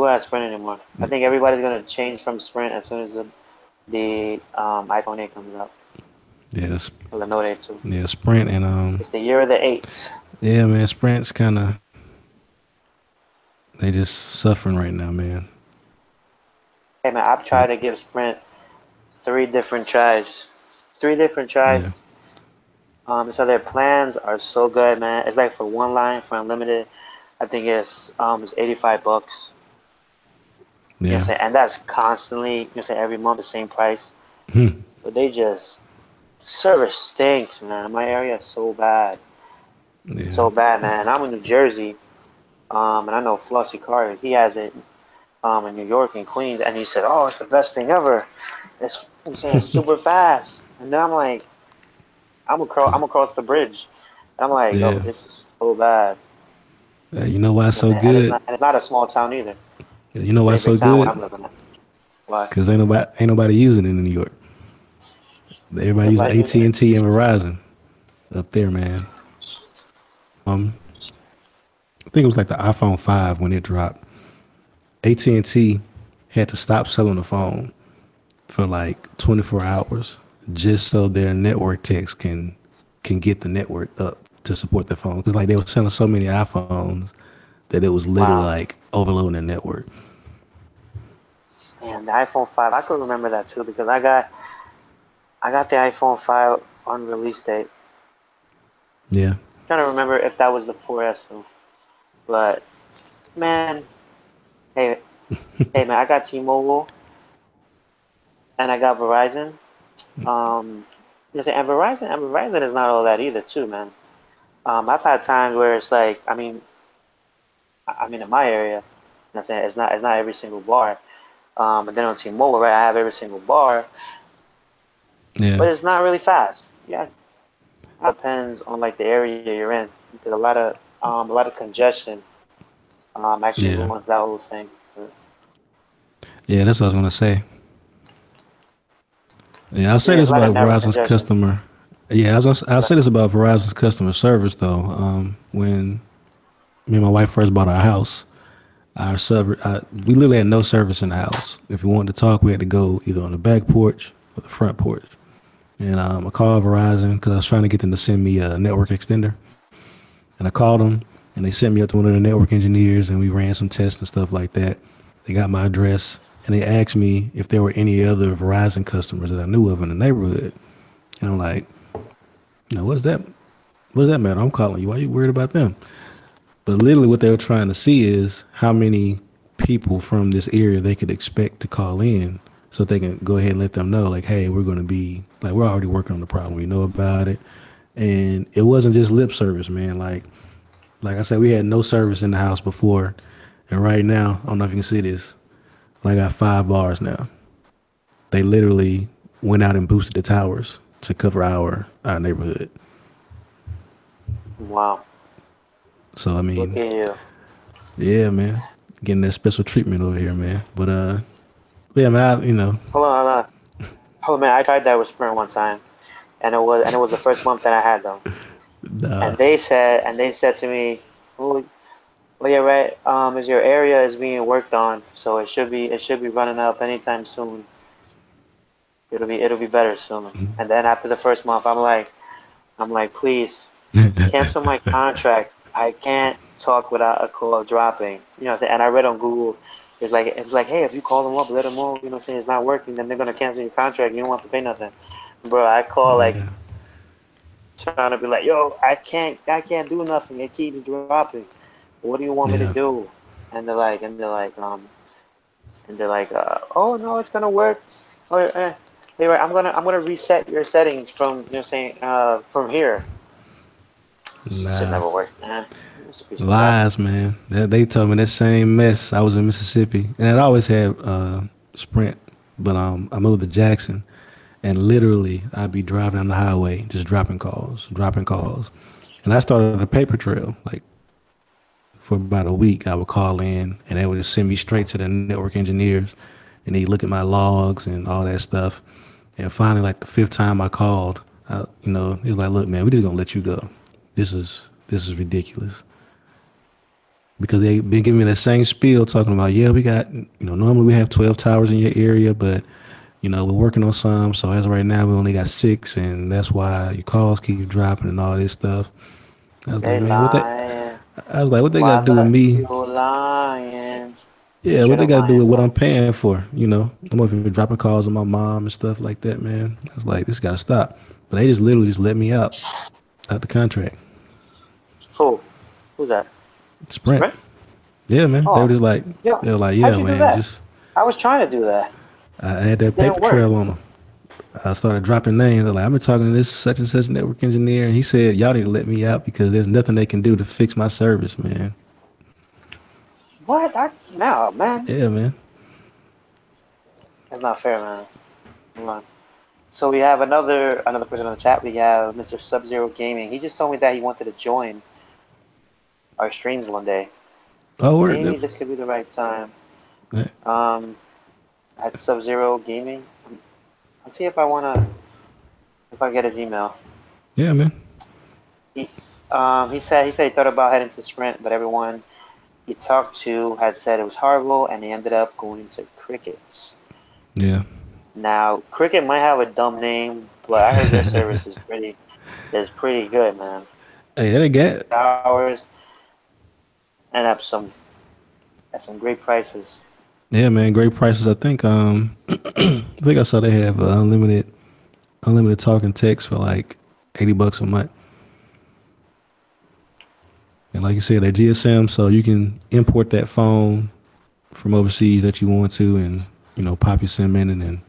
has Sprint anymore? I think everybody's gonna change from Sprint as soon as the iPhone 8 comes out. Yes. Or the Note 8 too. Yeah, Sprint and It's the year of the 8. Yeah, man, Sprint's kind of they just suffering right now, man. Hey man, I've tried to give Sprint 3 different tries. 3 different tries. Yeah. So their plans are so good, man. It's like for one line for unlimited, I think it's $85. Yeah. And that's constantly, every month the same price. But they just service stinks, man. My area is so bad. Yeah. So bad, man. I'm in New Jersey, and I know Flossie Carter. He has it in New York and Queens, and he said, "Oh, it's the best thing ever. It's super fast." And then I'm like, I'm across the bridge. I'm like, "Oh, this is so bad." You know why it's so good? And it's not a small town either. You know why it's so good? I'm living at. Why? Because ain't nobody using it in New York. Everybody using AT&T and Verizon up there, man. I think it was like the iPhone 5 when it dropped. AT&T had to stop selling the phone for like 24 hours just so their network techs can get the network up to support the phone. Because like they were selling so many iPhones that it was literally like overloading the network. And the iPhone 5, I could remember that too because I got the iPhone 5 on release date. Yeah. I'm trying to remember if that was the 4S though. But man, hey man, I got T-Mobile and I got Verizon. And Verizon is not all that either too, man. I've had times where it's like, in my area, it's not every single bar. But then on T-Mobile, right, I have every single bar. Yeah. But it's not really fast. Yeah. It depends on like the area you're in. Because a lot of congestion actually ruins that whole thing. Yeah, that's what I was gonna say. Yeah, I'll say this about Verizon's customer. Yeah, I'll say this about Verizon's customer service though. When me and my wife first bought our house, our server, we literally had no service in the house. If we wanted to talk, we had to go either on the back porch or the front porch. And I called Verizon because I was trying to get them to send me a network extender. And I called them, and they sent me up to one of the network engineers, and we ran some tests and stuff like that. They got my address, and they asked me if there were any other Verizon customers that I knew of in the neighborhood. And I'm like, what is that? What does that matter? I'm calling you. Why are you worried about them? But literally what they were trying to see is how many people from this area they could expect to call in so they can go ahead and let them know, like, hey, we're going to be, like, we're already working on the problem. We know about it. And it wasn't just lip service, man. Like I said, we had no service in the house before. And right now, I don't know if you can see this, but I got 5 bars now. They literally went out and boosted the towers to cover our neighborhood. Wow. So, I Look mean, at you. yeah, man, getting that special treatment over here, man. But yeah, man, Hold on, hold on. Oh man, I tried that with Sprint one time, and it was the first month that I had them. nah, And they said to me, "Oh, well, yeah, right. Is your area is being worked on, so it should be running up anytime soon. It'll be better soon." And then after the first month, I'm like, please cancel my contract. I can't talk without a call dropping. You know what I'm saying? And I read on Google, it's like, hey, if you call them up, let them know, what I'm saying, it's not working, then they're gonna cancel your contract. You don't have to pay nothing, bro. I call like yeah, trying to be like, yo, I can't do nothing. It keeps dropping. What do you want me to yeah, do? And they're like, oh no, it's gonna work. Oh, hey, right, I'm gonna reset your settings from saying from here. Should nah. never work. It's a piece of crap. Lies, man. They told me that same mess. I was in Mississippi, and I always had Sprint, but I moved to Jackson, and literally I'd be driving on the highway, just dropping calls, and I started a paper trail. Like for about a week, I would call in, and they would just send me straight to the network engineers, and they look at my logs and all that stuff. And finally, like the 5th time I called, it was like, look, man, we just gonna let you go. This is ridiculous. Because they've been giving me the same spiel talking about, yeah, we got, normally we have 12 towers in your area, but, we're working on some. So as of right now, we only got 6, and that's why your calls keep dropping and all this stuff. I was like, They man, lying. what they got Why to do with the me? you lying? Yeah, what Straight they up got to do lying, with what bro. I'm paying for? I'm over here dropping calls on my mom and stuff like that, man. I was like, this got to stop. But they just literally just let me out the contract. Who? Who's that? Sprint. Sprint? Yeah, man. Oh, yeah. They were like, How'd yeah, you do man, that? just, I was trying to do that. I had It that didn't paper work. trail on them. I started dropping names. They're like, I've been talking to this such and such network engineer, and he said, y'all need to let me out because there's nothing they can do to fix my service, man. What? No, man. Yeah, man. That's not fair, man. Come on. So we have another person in the chat. We have Mr. Subzerojay Gaming. He just told me that he wanted to join our streams one day. Oh, Maybe word. this could be the right time. Yeah, Um, at Subzero Gaming. I'll see if I get his email. yeah, man. He he said he thought about heading to Sprint, but everyone he talked to had said it was horrible, and he ended up going to Crickets. Yeah. Now, Cricket might have a dumb name, but I heard their service is pretty good, man. Hey, that get. Hours and at some great prices. Yeah, man. Great prices. I think I saw they have unlimited talking text for like $80 a month. And like you said, they're GSM, so you can import that phone from overseas that you want to, and pop your SIM in, and then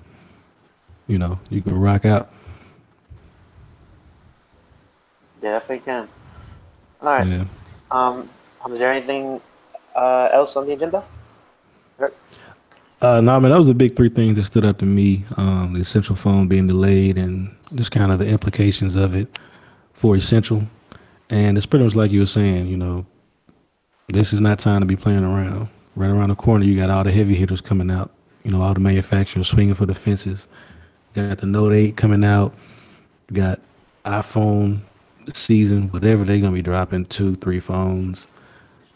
you can rock out. Yeah, definitely can. All right. Yeah. Um, is there anything else on the agenda? No, man, that was the big 3 things that stood up to me. The Essential phone being delayed, and just kind of the implications of it for Essential. And it's pretty much like you were saying, this is not time to be playing around. Right around the corner, you got all the heavy hitters coming out. All the manufacturers swinging for the fences. You got the Note 8 coming out. You got iPhone season, whatever they're gonna be dropping, 2, 3 phones.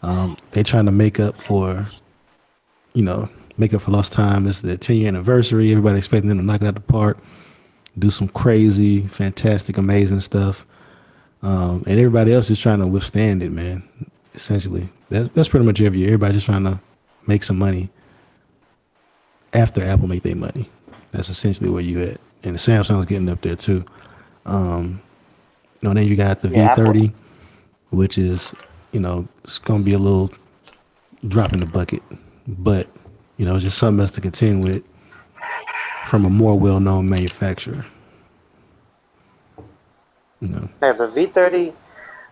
They're trying to make up for, make up for lost time. It's the 10-year anniversary. Everybody expecting them to knock it out the park, do some crazy, fantastic, amazing stuff. And everybody else is trying to withstand it, man. Essentially, that's pretty much every year. Everybody's just trying to make some money after Apple make their money. That's essentially where you at. And the Samsung's getting up there too. Then you got the Yeah, Apple. V30, which is, it's gonna be a little drop in the bucket, but it's just something else to contend with from a more well-known manufacturer. Yeah, the V30.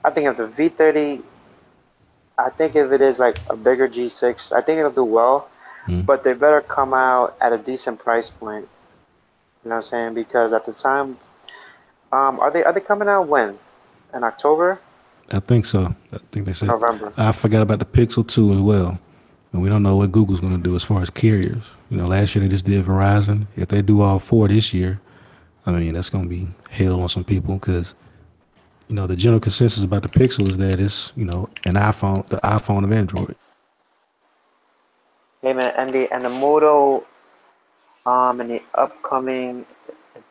I think if the V30, I think if it is like a bigger G6, I think it'll do well. Mm. But they better come out at a decent price point. You know what I'm saying? Because at the time, are they coming out when? In October? I think so. I think they said. November. I forgot about the Pixel 2 as well. And we don't know what Google's going to do as far as carriers. Last year they just did Verizon. If they do all four this year, I mean, that's going to be hell on some people because, the general consensus about the Pixel is that it's, an iPhone, the iPhone of Android. Hey man, and the Moto, and the upcoming,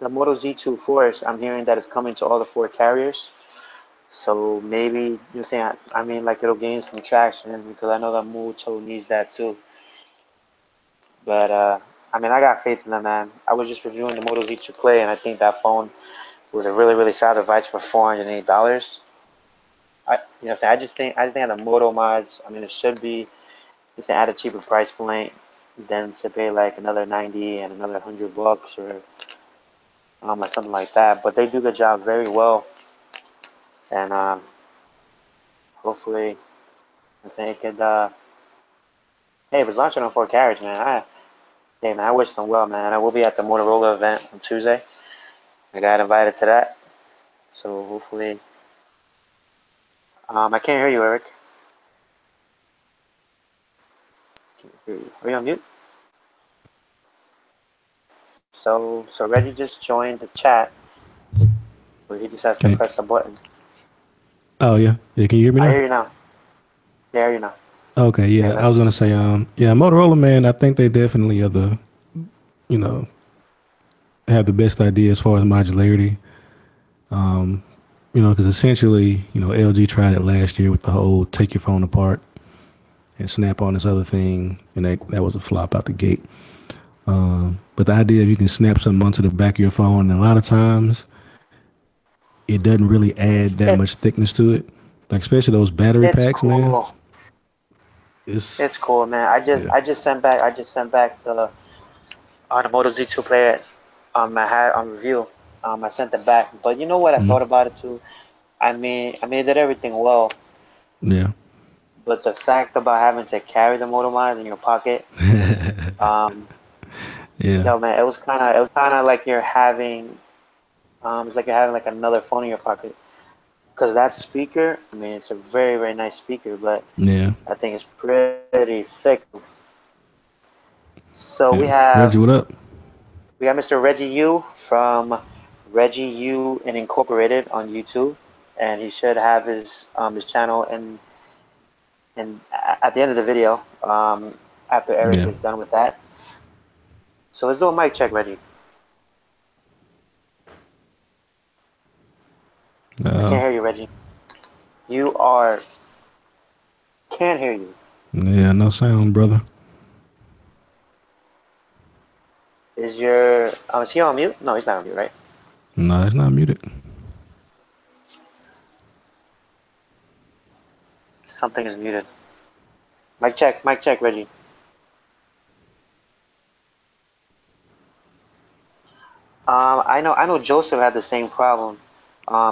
the Moto Z2 Force. I'm hearing that it's coming to all the four carriers. So maybe you're saying, I mean, like it'll gain some traction because I know that Moto needs that too. But I mean, I got faith in them, man. I was just reviewing the Moto Z2 Play, and I think that phone was a really, really solid device for $408. Saying I just think the Moto mods. I mean, it should be just at a cheaper price point than to pay like another 90 and another $100 or something like that. But they do the job very well, and hopefully, I'm saying it could. Hey, if it's launching on four carriage, man. Hey man, I wish them well, man. I will be at the Motorola event on Tuesday. I got invited to that, so hopefully. I can't hear you, Eric. Can't hear you. Are you on mute? So Reggie just joined the chat, where he just has to Okay. press the button. Oh, yeah. Yeah, can you hear me I now? hear you now. Yeah, I hear you now. Okay, Okay, yeah. I was going to let's. say, Motorola, man, I think they definitely are the, you know, have the best idea as far as modularity. Because essentially, LG tried it last year with the whole take your phone apart and snap on this other thing, and that was a flop out the gate. But the idea of you can snap something onto the back of your phone, and a lot of times it doesn't really add that much It's thickness to it. Like especially those battery it's packs, man. cool. It's It's cool, man. I just yeah, I just sent back I just sent back the Moto Z2 player I had on review. I sent it back. But you know what I mm, thought about it too? I mean, it did everything well. yeah, But the fact about having to carry the Moto Mod in your pocket, um, yeah, man, it was kind of like you're having, it's like you're having like another phone in your pocket. Because that speaker, I mean, it's a very, very nice speaker, but yeah, I think it's pretty thick. So we yeah. Reggie, what have up? we got Mr. Reggie U from Reggie U and Incorporated on YouTube, and he should have his channel in at the end of the video, after Eric Yeah. is done with that. So let's do a mic check, Reggie. I Uh, can't hear you, Reggie. You are can't hear you. yeah, no sound, brother. Is he on mute? No, he's not on mute, right? No, it's not muted. Something is muted. Mic check, Reggie. I know Joseph had the same problem.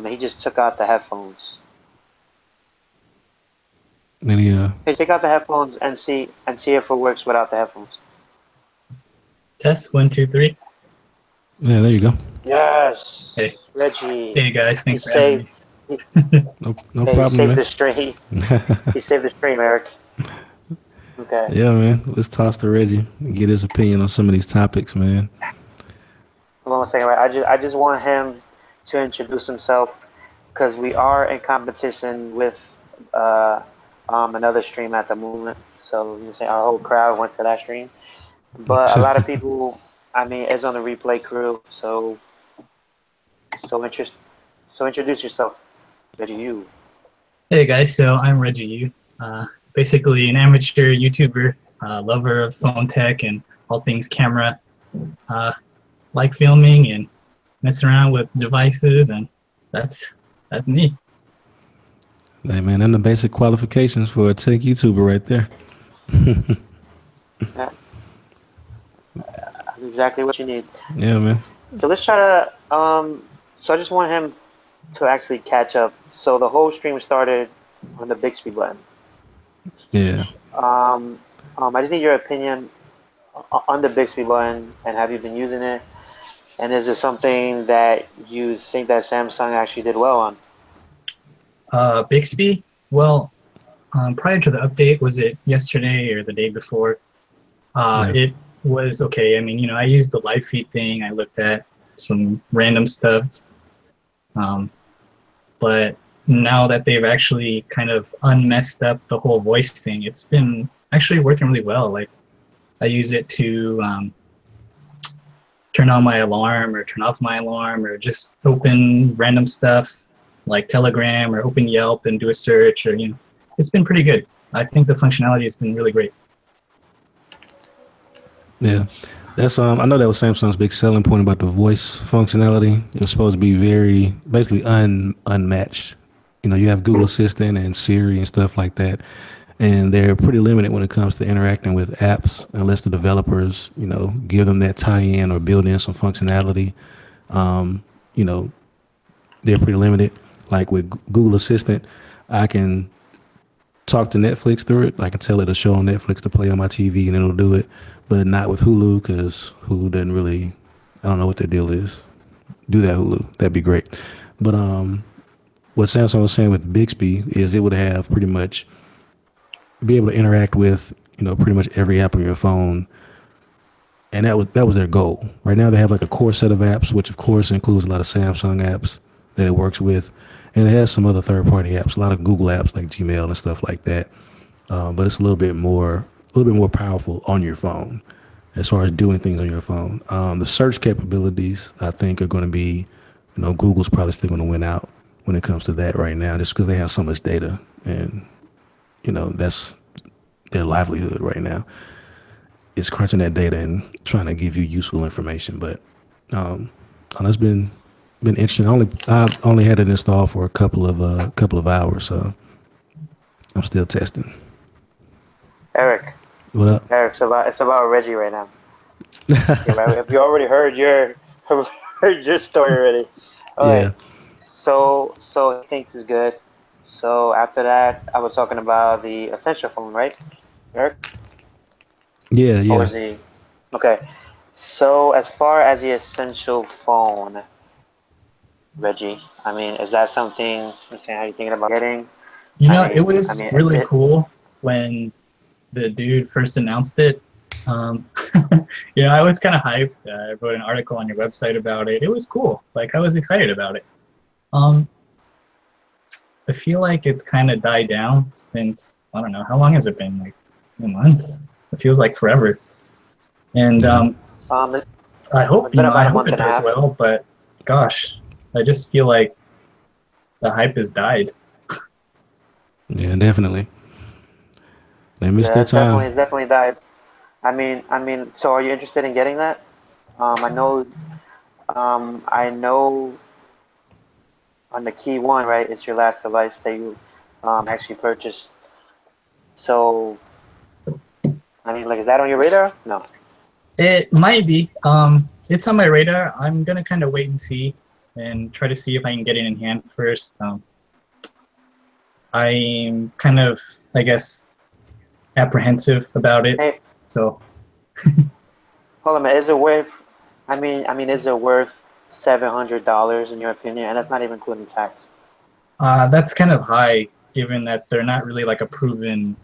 He just took out the headphones. And he, Hey, take out the headphones and see if it works without the headphones. Test 1, 2, 3. yeah, there you go. Hey, Yes, Reggie. hey guys, He thanks for having saved. me. He, No hey, he problem, saved man. the stream. He saved the stream, Eric. Okay. Yeah, man. Let's toss to Reggie and get his opinion on some of these topics, man. Hold on a second, right? I just want him to introduce himself because we are in competition with another stream at the moment. So you can say our whole crowd went to that stream. But a lot of people, I mean, is on the replay crew. So interest, so introduce yourself, Reggie U. Hey guys, so I'm Reggie U. Basically an amateur YouTuber, lover of phone tech and all things camera. Like filming and messing around with devices, and that's me. Hey man, and the basic qualifications for a tech YouTuber right there. Yeah, exactly what you need. Yeah, man. So let's try to. So I just want him to actually catch up. So the whole stream started on the Bixby button. Yeah. I just need your opinion on the Bixby button, and have you been using it? And is it something that you think that Samsung actually did well on? Bixby, well, prior to the update, was it yesterday or the day before? Yeah. It was okay. I mean, you know, I used the live feed thing. I looked at some random stuff. But now that they've actually kind of unmessed up the whole voice thing, it's been actually working really well. Like, I use it to turn on my alarm or turn off my alarm, or just open random stuff like Telegram, or open Yelp and do a search, or, you know, it's been pretty good. I think the functionality has been really great. Yeah. That's I know that was Samsung's big selling point about the voice functionality. It was supposed to be very basically unmatched. You know, you have Google Assistant and Siri and stuff like that, and they're pretty limited when it comes to interacting with apps unless the developers, you know, give them that tie-in or build in some functionality. You know, they're pretty limited. Like with Google Assistant, I can talk to Netflix through it. I can tell it a show on Netflix to play on my TV and it'll do it, but not with Hulu, because Hulu doesn't really, I don't know what their deal is. Do that, Hulu. That'd be great. But what Samsung was saying with Bixby is it would have pretty much be able to interact with, you know, pretty much every app on your phone. And that was their goal. Right now they have like a core set of apps, which of course includes a lot of Samsung apps that it works with. And it has some other third-party apps, a lot of Google apps like Gmail and stuff like that. But it's a little bit more powerful on your phone as far as doing things on your phone. The search capabilities, I think, are going to be, you know, Google's probably still going to win out when it comes to that right now, just because they have so much data, and, you know, that's their livelihood right now. It's crunching that data and trying to give you useful information. But it's been interesting. I only had it installed for a couple of hours, so I'm still testing. Eric. What up? Eric, it's about Reggie right now. Yeah, right? Have you already heard your story already? All Yeah. right. So he thinks it's good. So after that, I was talking about the essential phone, right, Eric? Yeah, Or yeah. is he? Okay. So as far as the essential phone, Reggie, I mean, is that something? I'm saying, how you thinking about getting? You know, I it I was mean, is really it? cool when the dude first announced it. You know, I was kind of hyped. I wrote an article on your website about it. It was cool. Like, I was excited about it. I feel like it's kind of died down since, I don't know, how long has it been? Like 2 months? It feels like forever. And Yeah. I hope, It's been I about a hope month it and a does half. well, but gosh, I just feel like the hype has died. Yeah, definitely. They missed Yeah, their time. it's definitely died. So are you interested in getting that? I know on the key one, right? It's your last device that you actually purchased. So, I mean, like, is that on your radar? No. It might be. It's on my radar. I'm gonna kind of wait and see, and try to see if I can get it in hand first. I'm kind of, I guess, apprehensive about it. Hey, So hold on a minute. Is it worth? Is it worth $700 in your opinion? And that's not even including tax. that's kind of high, given that they're not really like a proven.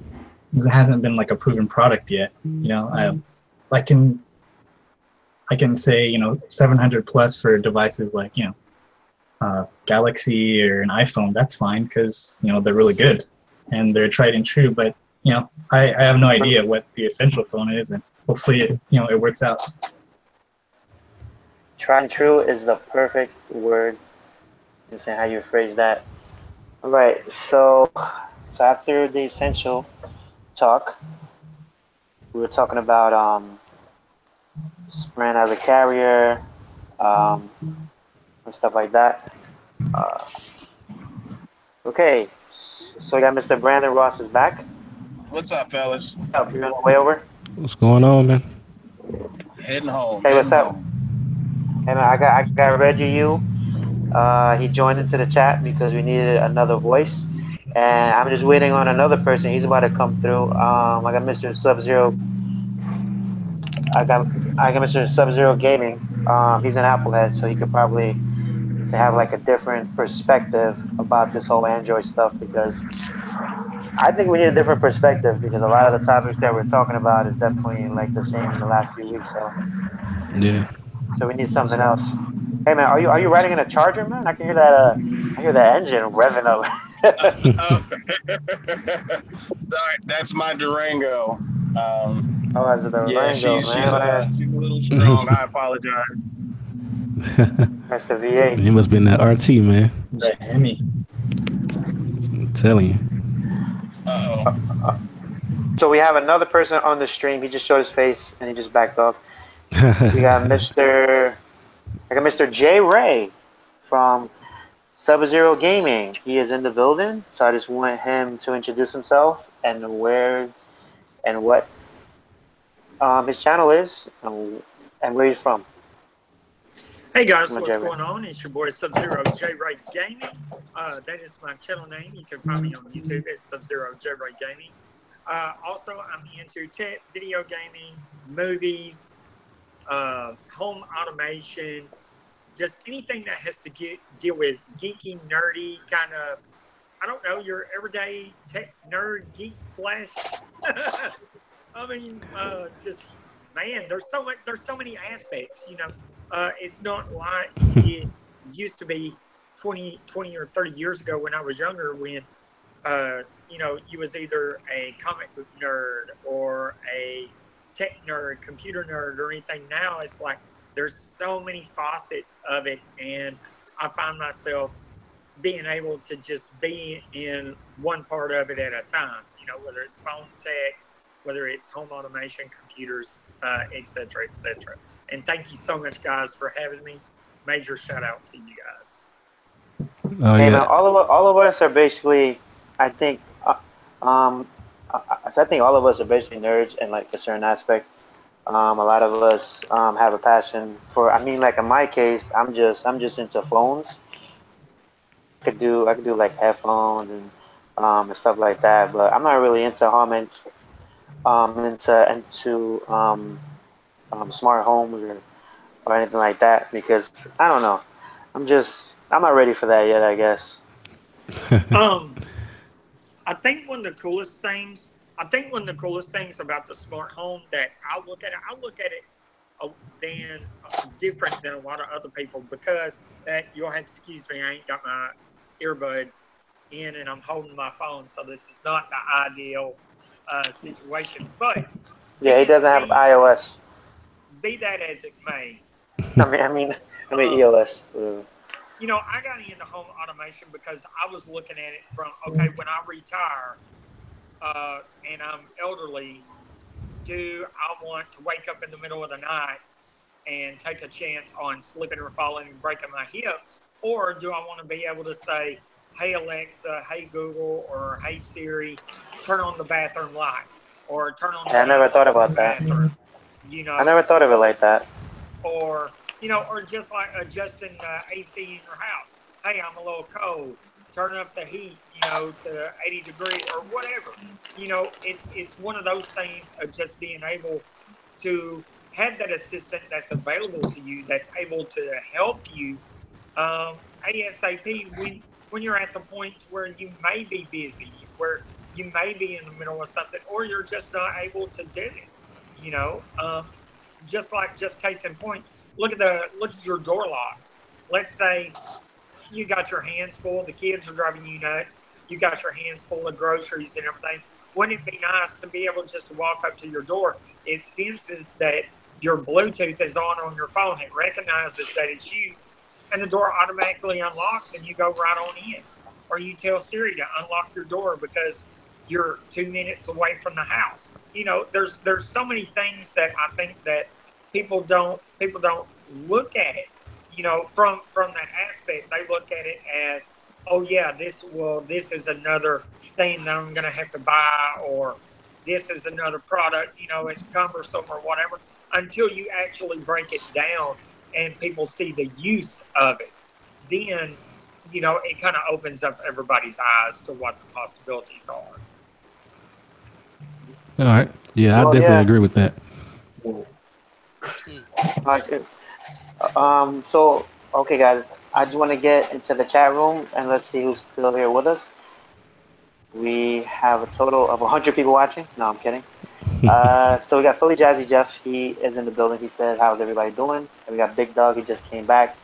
It hasn't been like a proven product yet. You know, I can say, you know, 700 plus for devices like, you know, Galaxy or an iPhone. That's fine because, you know, they're really good. and they're tried and true. But you know, I have no idea what the essential phone is, and hopefully it works out. Tried and true is the perfect word. You say how you phrase that. All right. So after the essential talk, we were talking about Sprint as a carrier, and stuff like that. Uh, okay. So we got Mr. Brandon Ross is back. What's up, fellas? Up, you're on the way over. What's going on, man? Heading home. Hey, what's heading up? home. And I got Reggie U. He joined into the chat because we needed another voice, and I'm just waiting on another person. He's about to come through. I got Mr. Sub-Zero. I got Mr. Subzerojay Gaming. He's an Applehead, so he could probably have like a different perspective about this whole Android stuff, because I think we need a different perspective, because a lot of the topics that we're talking about is definitely like the same in the last few weeks. Yeah. So we need something else. Hey man, are you riding in a Charger, man? I can hear that. I hear that engine revving up. Sorry, that's my Durango. Oh, is it the Yeah, Rango, she's man? a little strong. I apologize. That's the V8. He must be in that RT, man. The Hemi. I'm telling you. Uh-oh. So we have another person on the stream. He just showed his face and he just backed off. We got Mr. J Ray from Subzerojay Gaming. He is in the building, so I just want him to introduce himself and where and what his channel is, and where he's from. Hey guys, Come on, what's J Ray. going on? It's your boy Subzerojay Gaming. That is my channel name. You can find me on YouTube at Subzerojay Gaming. Also, I'm into tech, video gaming, movies, home automation, just anything that has to deal with geeky, nerdy, kind of, I don't know, your everyday tech nerd geek slash. I mean, just man, there's so many aspects, you know. It's not like it used to be 20 or 30 years ago when I was younger, when you know, you was either a comic book nerd or a tech nerd, computer nerd, or anything. Now it's like there's so many facets of it, and I find myself being able to just be in one part of it at a time. You know, whether it's phone tech, whether it's home automation, computers, et cetera, et cetera. And thank you so much, guys, for having me. Major shout out to you guys. Oh Hey yeah. man, all of us are basically, I think, I think all of us are basically nerds in like a certain aspect. A lot of us have a passion for. I mean, like in my case, I'm just into phones. I could do like headphones and stuff like that. But I'm not really into home and smart homes or anything like that, because I don't know. I'm not ready for that yet, I guess. I think one of the coolest things, about the smart home that I look at it then different than a lot of other people, because you'll have to excuse me, I ain't got my earbuds in and I'm holding my phone, so this is not the ideal situation. But Yeah, he doesn't have iOS. Be that as it may, I mean EOS. you know, I got into home automation because I was looking at it from, okay, when I retire and I'm elderly, do I want to wake up in the middle of the night and take a chance on slipping or falling and breaking my hips? Or do I want to be able to say, hey, Alexa, hey, Google, or hey, Siri, turn on the bathroom light, or turn on the I never thought about that. bathroom, you know? I never thought of it like that. Or, you know, or just like adjusting AC in your house. Hey, I'm a little cold. Turn up the heat, you know, to 80 degrees or whatever. You know, it's one of those things of just being able to have that assistant that's available to you, that's able to help you ASAP when you're at the point where you may be busy, where you may be in the middle of something, or you're just not able to do it. You know, just case in point, look at your door locks. Let's say you got your hands full, the kids are driving you nuts, you got your hands full of groceries and everything. Wouldn't it be nice to be able just to walk up to your door? It senses that your Bluetooth is on your phone. It recognizes that it's you, and the door automatically unlocks, and you go right on in. Or you tell Siri to unlock your door because you're 2 minutes away from the house. You know, there's so many things that I think that people don't look at it. You know, from that aspect, they look at it as, oh yeah, this is another thing that I'm gonna have to buy, or this is another product. You know, it's cumbersome or whatever. Until you actually break it down and people see the use of it, then you know it kind of opens up everybody's eyes to what the possibilities are. All right. Yeah, I Well, definitely yeah. agree with that. All right, good. So, okay, guys, I just want to get into the chat room and let's see who's still here with us. We have a total of 100 people watching. No, I'm kidding. So we got Philly Jazzy Jeff. He is in the building. He said, "How's everybody doing?" And we got Big Dog. He just came back.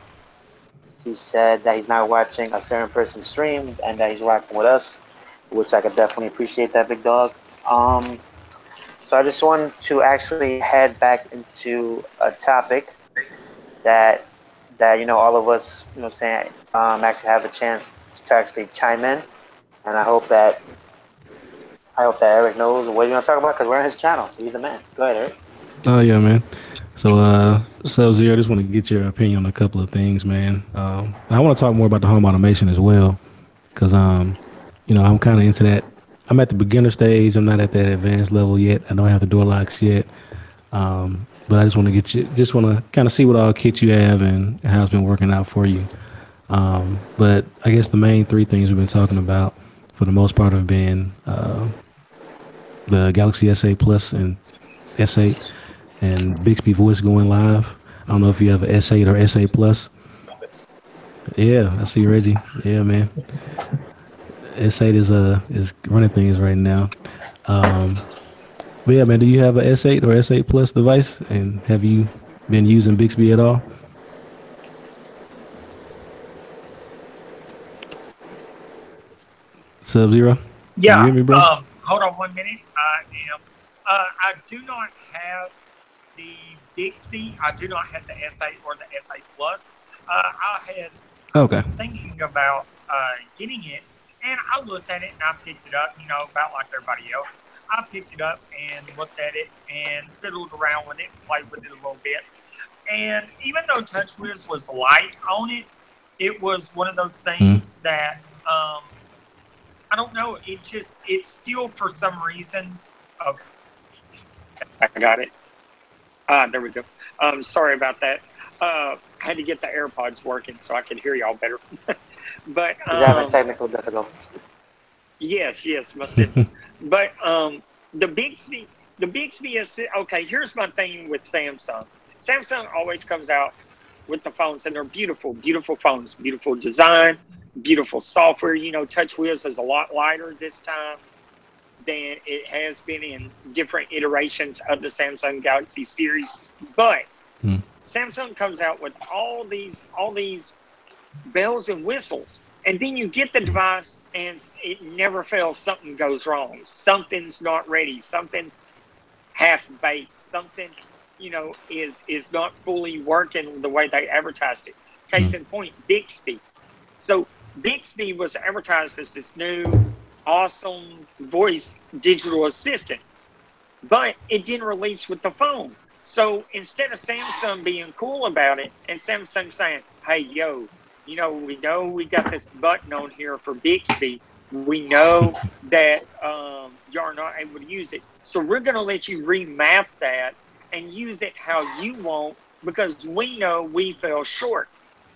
He said that he's now watching a certain person stream and that he's rocking with us, which I could definitely appreciate that, Big Dog. So I just want to actually head back into a topic that all of us saying actually have a chance to actually chime in, and I hope that Eric knows what you're gonna talk about because we're on his channel, so he's the man. Go ahead, Eric. Oh yeah, man. So Sub-Zero, I just want to get your opinion on a couple of things, man. I want to talk more about the home automation as well, because I'm kind of into that. I'm at the beginner stage. I'm not at that advanced level yet. I don't have the door locks yet. But I just want to just want to kind of see what all kit you have and how it's been working out for you. But I guess the main three things we've been talking about for the most part have been the Galaxy S8 Plus and S8 and Bixby Voice going live. I don't know if you have an S8 or S8 Plus. Yeah, I see Reggie. Yeah, man. S8 is running things right now. But yeah, man, do you have a S8 or S8 Plus device? And have you been using Bixby at all? Sub-Zero? Can you Yeah. hear me, bro? Hold on 1 minute. I am. I do not have the Bixby. I do not have the S8 or the S8 Plus. I Okay. was thinking about getting it, and I looked at it and I picked it up. You know, about like everybody else, I picked it up and looked at it and fiddled around with it, played with it a little bit. And even though TouchWiz was light on it, it was one of those things that I don't know. It's still for some reason. Okay, I got it. There we go. Sorry about that. I had to get the AirPods working so I could hear y'all better. But He's having technical difficulties. yes, must have. But the Bixby is okay. Here's my thing with Samsung. Samsung always comes out with the phones, and they're beautiful, beautiful phones, beautiful design, beautiful software. You know, TouchWiz is a lot lighter this time than it has been in different iterations of the Samsung Galaxy series. But Samsung comes out with all these bells and whistles, and then you get the device and it never fails. Something goes wrong. Something's not ready. Something's half baked. Something, is not fully working the way they advertised it. Case in point, Bixby. So Bixby was advertised as this new awesome voice digital assistant, but it didn't release with the phone. So instead of Samsung being cool about it and Samsung saying, hey, yo, we know we got this button on here for Bixby. We know that you're not able to use it. So we're going to let you remap that and use it how you want because we know we fell short.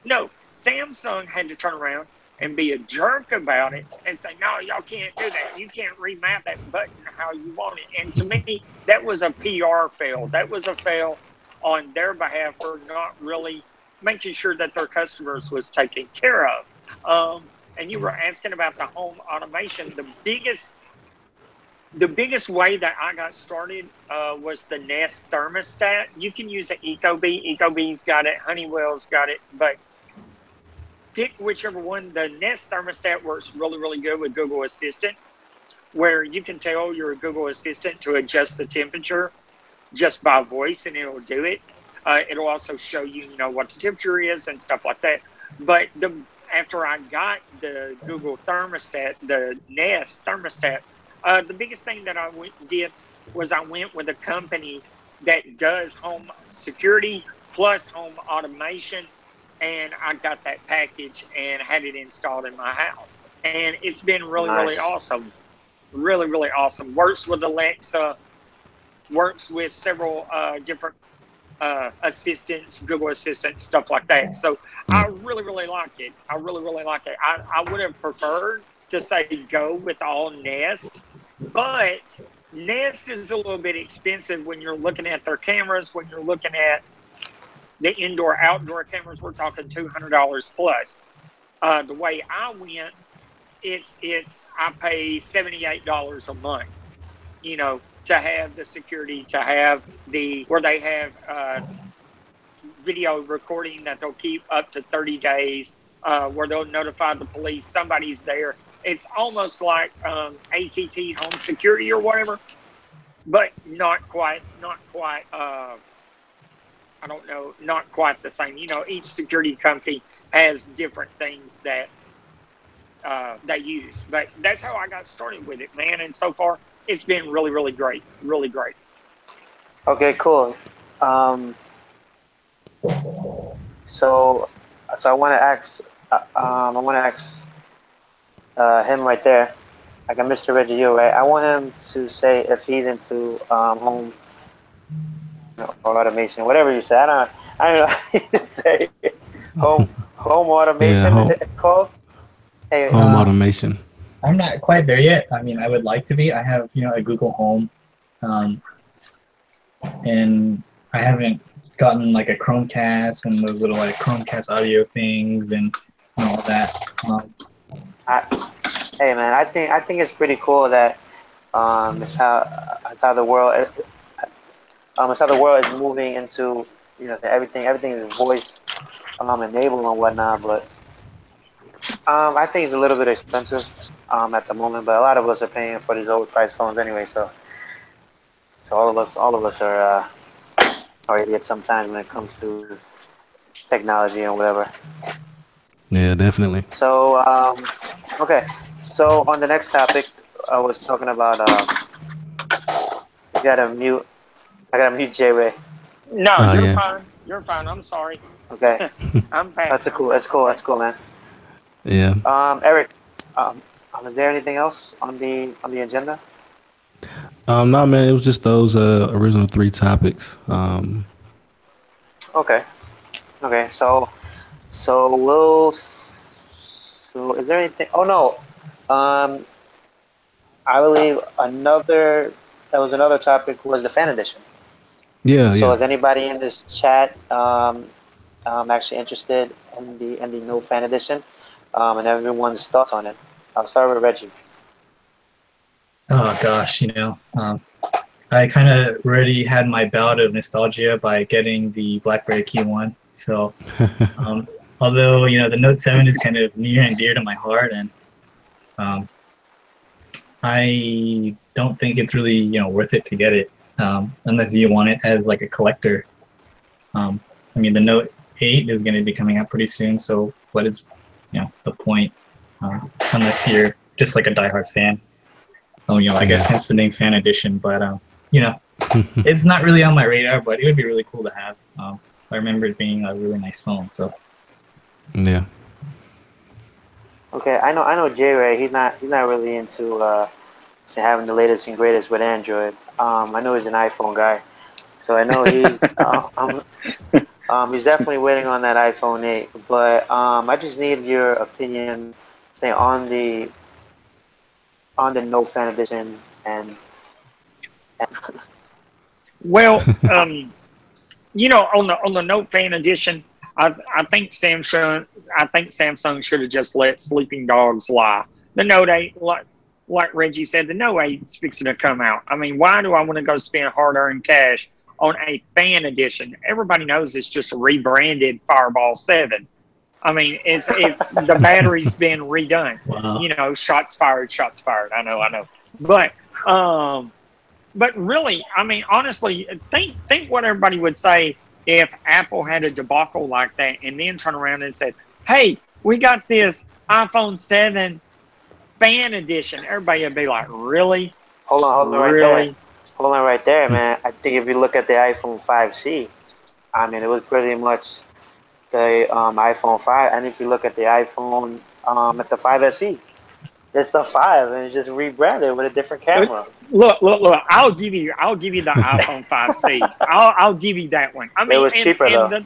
No, Samsung had to turn around and be a jerk about it and say, no, y'all can't do that. You can't remap that button how you want it. And to me, that was a PR fail. That was a fail on their behalf for not really making sure that their customers was taken care of. And you were asking about the home automation. The biggest way that I got started was the Nest thermostat. You can use an Ecobee. Ecobee's got it. Honeywell's got it. But pick whichever one. The Nest thermostat works really, really good with Google Assistant, where you can tell your Google Assistant to adjust the temperature just by voice, and it'll do it. It'll also show you, you know, what the temperature is and stuff like that. But after I got the Google thermostat, the Nest thermostat, the biggest thing that I did was I went with a company that does home security plus home automation, and I got that package and had it installed in my house. And it's been really, really awesome. Really, really awesome. Works with Alexa, works with several different assistants, Google Assistants, stuff like that. So I really, really like it. I really, really like it. I would have preferred to say go with all Nest, but Nest is a little bit expensive when you're looking at their cameras, when you're looking at the indoor-outdoor cameras. We're talking $200 plus. The way I went, I pay $78 a month, you know, to have the security, to have where they have video recording that they'll keep up to 30 days, where they'll notify the police somebody's there. It's almost like ATT home security or whatever, but not quite, I don't know, not quite the same. You know, each security company has different things that they use. But that's how I got started with it, man. And so far, it's been really, really great. Really great. Okay, cool. So I want to ask, him right there. I got Mr. Reggie U, right? I want him to say if he's into home or automation, whatever you say. I don't know how you say it. home automation. Yeah, It's called. Hey, home automation. I'm not quite there yet. I mean, I would like to be. I have, you know, a Google Home, and I haven't gotten like a Chromecast and those little like Chromecast audio things and all that. Hey man, I think it's pretty cool that it's how the world is moving into, you know, everything is voice enabled and whatnot. But I think it's a little bit expensive at the moment. But a lot of us are paying for these overpriced phones anyway. So all of us are idiots sometimes when it comes to technology and whatever. Yeah, definitely. So okay. So on the next topic, I was talking about I gotta mute J Ray. No, Oh, you're yeah. fine. You're fine. I'm sorry. Okay. I'm bad. That's cool, man. Yeah. Eric, is there anything else on the agenda? No, man, it was just those original 3 topics. Okay. So is there anything? Oh no. I believe another topic was the fan edition. Yeah, So yeah. is anybody in this chat actually interested in the no fan edition? And everyone's thoughts on it. I'll start with Reggie. Oh gosh, you know, I kind of already had my bout of nostalgia by getting the BlackBerry Key1. So, although, you know, the Note 7 is kind of near and dear to my heart, and I don't think it's really, you know, worth it to get it unless you want it as like a collector. I mean, the Note 8 is going to be coming out pretty soon, so what is, you know, the point? Unless you're just like a diehard fan. Oh, you know, I guess hence the name Fan Edition, but you know, it's not really on my radar, but it would be really cool to have. I remember it being a really nice phone, so. Yeah. Okay, I know J Ray. He's not really into having the latest and greatest with Android. I know he's an iPhone guy, so I know he's he's definitely waiting on that iPhone 8. But I just need your opinion, say on the no fan edition and Well, you know, on the Note Fan Edition, I think Samsung should have just let sleeping dogs lie. The Note 8, like Reggie said, the Note 8 is fixing to come out. I mean, why do I want to go spend hard-earned cash on a Fan Edition? Everybody knows it's just a rebranded Fireball 7. I mean, it's the battery's been redone. Wow. You know, shots fired, shots fired. I know. But um, but really, I mean, honestly, think what everybody would say if Apple had a debacle like that, and then turn around and said, "Hey, we got this iPhone 7 fan edition." Everybody would be like, "Really, Hold on right there. really?" Hold on right there, man. I think if you look at the iPhone 5C, I mean, it was pretty much the iPhone 5. And if you look at the iPhone at the 5SE, it's the 5, and it's just rebranded with a different camera. Look. I'll give you the iPhone 5C. I'll give you that one. I It mean, was cheaper and though. the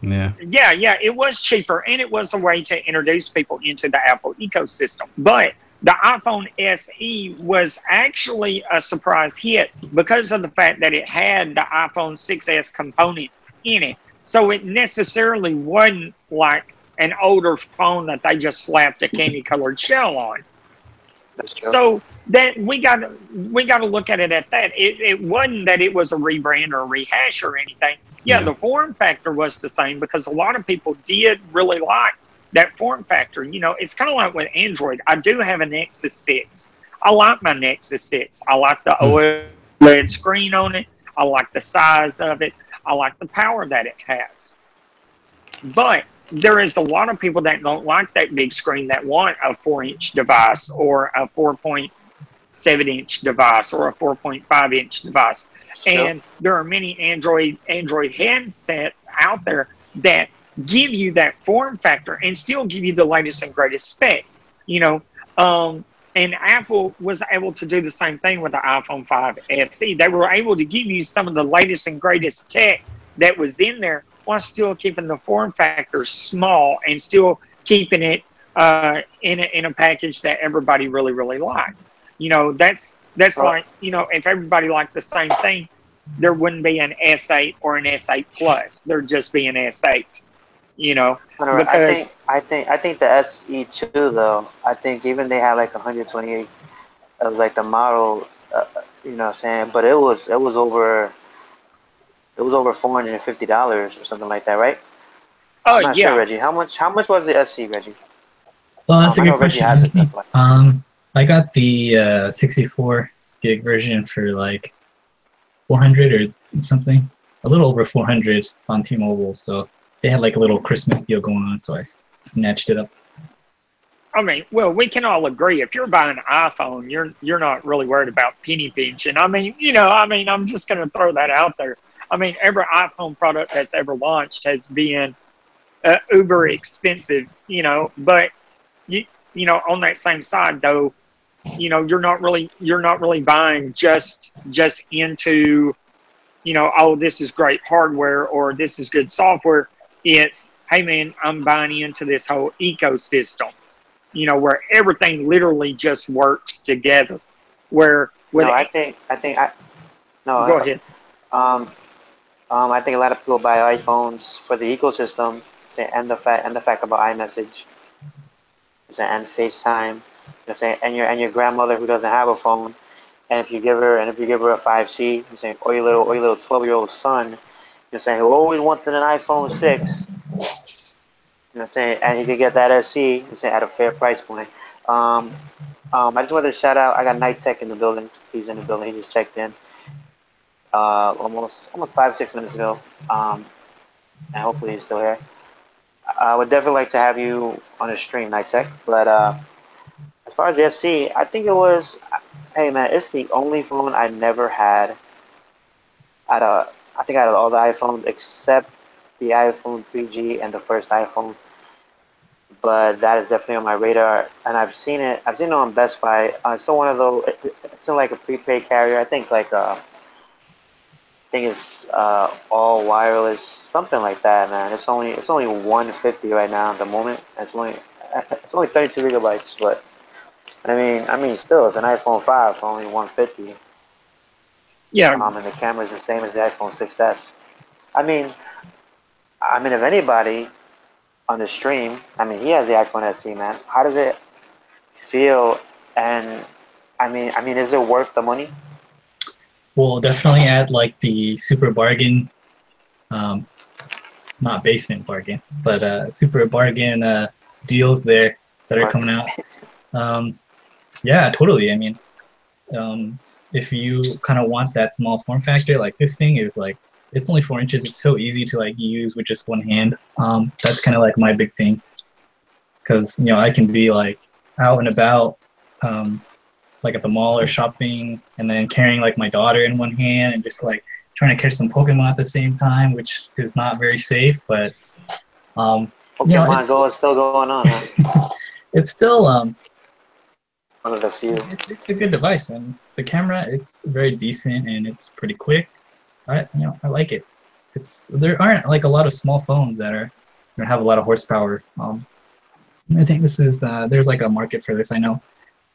Yeah. yeah, it was cheaper, and it was a way to introduce people into the Apple ecosystem. But the iPhone SE was actually a surprise hit because of the fact that it had the iPhone 6S components in it. So it necessarily wasn't like an older phone that they just slapped a candy colored shell on. That's true. So that we got to look at it at that. It wasn't that it was a rebrand or a rehash or anything. Yeah, the form factor was the same because a lot of people did really like that form factor. You know, it's kind of like with Android. I do have a Nexus 6. I like my Nexus 6. I like the OLED screen on it. I like the size of it. I like the power that it has. But there is a lot of people that don't like that big screen that want a 4-inch device or a 4.7-inch device or a 4.5-inch device. Sure. And there are many Android handsets out there that give you that form factor and still give you the latest and greatest specs. You know, and Apple was able to do the same thing with the iPhone 5 SE. They were able to give you some of the latest and greatest tech that was in there while still keeping the form factor small and still keeping it in a package that everybody really liked. You know, that's like, you know, if everybody liked the same thing, there wouldn't be an S8 or an S8 Plus. There'd just be an S8. You know, because I think the SE too though. I think even they had like 128 of like the model, you know what I'm saying? But it was over $450 or something like that, right? I'm not sure, yeah. Reggie. How much was the SC, Reggie? Well, that's a I know good Reggie question. has it. That's why. I got the 64 gig version for like 400 or something, a little over 400 on T-Mobile. So they had like a little Christmas deal going on, so I snatched it up. I mean, well, we can all agree if you're buying an iPhone, you're not really worried about penny pinching. I mean, you know, I mean, I'm just going to throw that out there. I mean, every iPhone product that's ever launched has been uber expensive, you know. But you know, on that same side though, you know, you're not really buying just into, you know, oh, this is great hardware or this is good software. It's, hey man, I'm buying into this whole ecosystem, you know, where everything literally just works together. Where with No, I go no, ahead. um, I think a lot of people buy iPhones for the ecosystem, say, and the fact about iMessage, say, and FaceTime, say, and your grandmother who doesn't have a phone, and if you give her a 5C, you're saying, or your little 12-year-old son, you're saying, who always wanted an iPhone 6, you know, saying, and he could get that SC, you say, at a fair price point. Um, I just wanted to shout out. I got Night Tech in the building. He's in the building. He just checked in. Almost 5 6 minutes ago. And hopefully he's still here. I would definitely like to have you on a stream, Night Tech. But as far as the SC, I think it was. Hey man, it's the only phone I never had. I think out of all the iPhones except the iPhone 3G and the first iPhone. But that is definitely on my radar, and I've seen it. I've seen it on Best Buy. It's still one of those. It's in like a prepaid carrier. I think like it's all wireless, something like that, man. It's only 150 right now at the moment. It's only 32 gigabytes, but I mean, still, it's an iPhone 5 for only 150. Yeah, And the camera is the same as the iPhone 6s. I mean, if anybody on the stream, he has the iPhone SE, man. How does it feel? And is it worth the money? We'll definitely add like the super bargain not basement bargain, but super bargain deals there that are coming out. Yeah, totally. I mean, if you kind of want that small form factor, like this thing is like, it's only 4 inches. It's so easy to like use with just one hand. That's kind of like my big thing, because you know I can be like out and about, like at the mall or shopping, and then carrying like my daughter in one hand and just like trying to catch some Pokemon at the same time, which is not very safe. But you know, Pokemon Go is still going on, huh? it's still One of the few. it's a good device, and the camera, it's very decent and it's pretty quick. I like it. There aren't like a lot of small phones that have a lot of horsepower. I think this is there's like a market for this. I know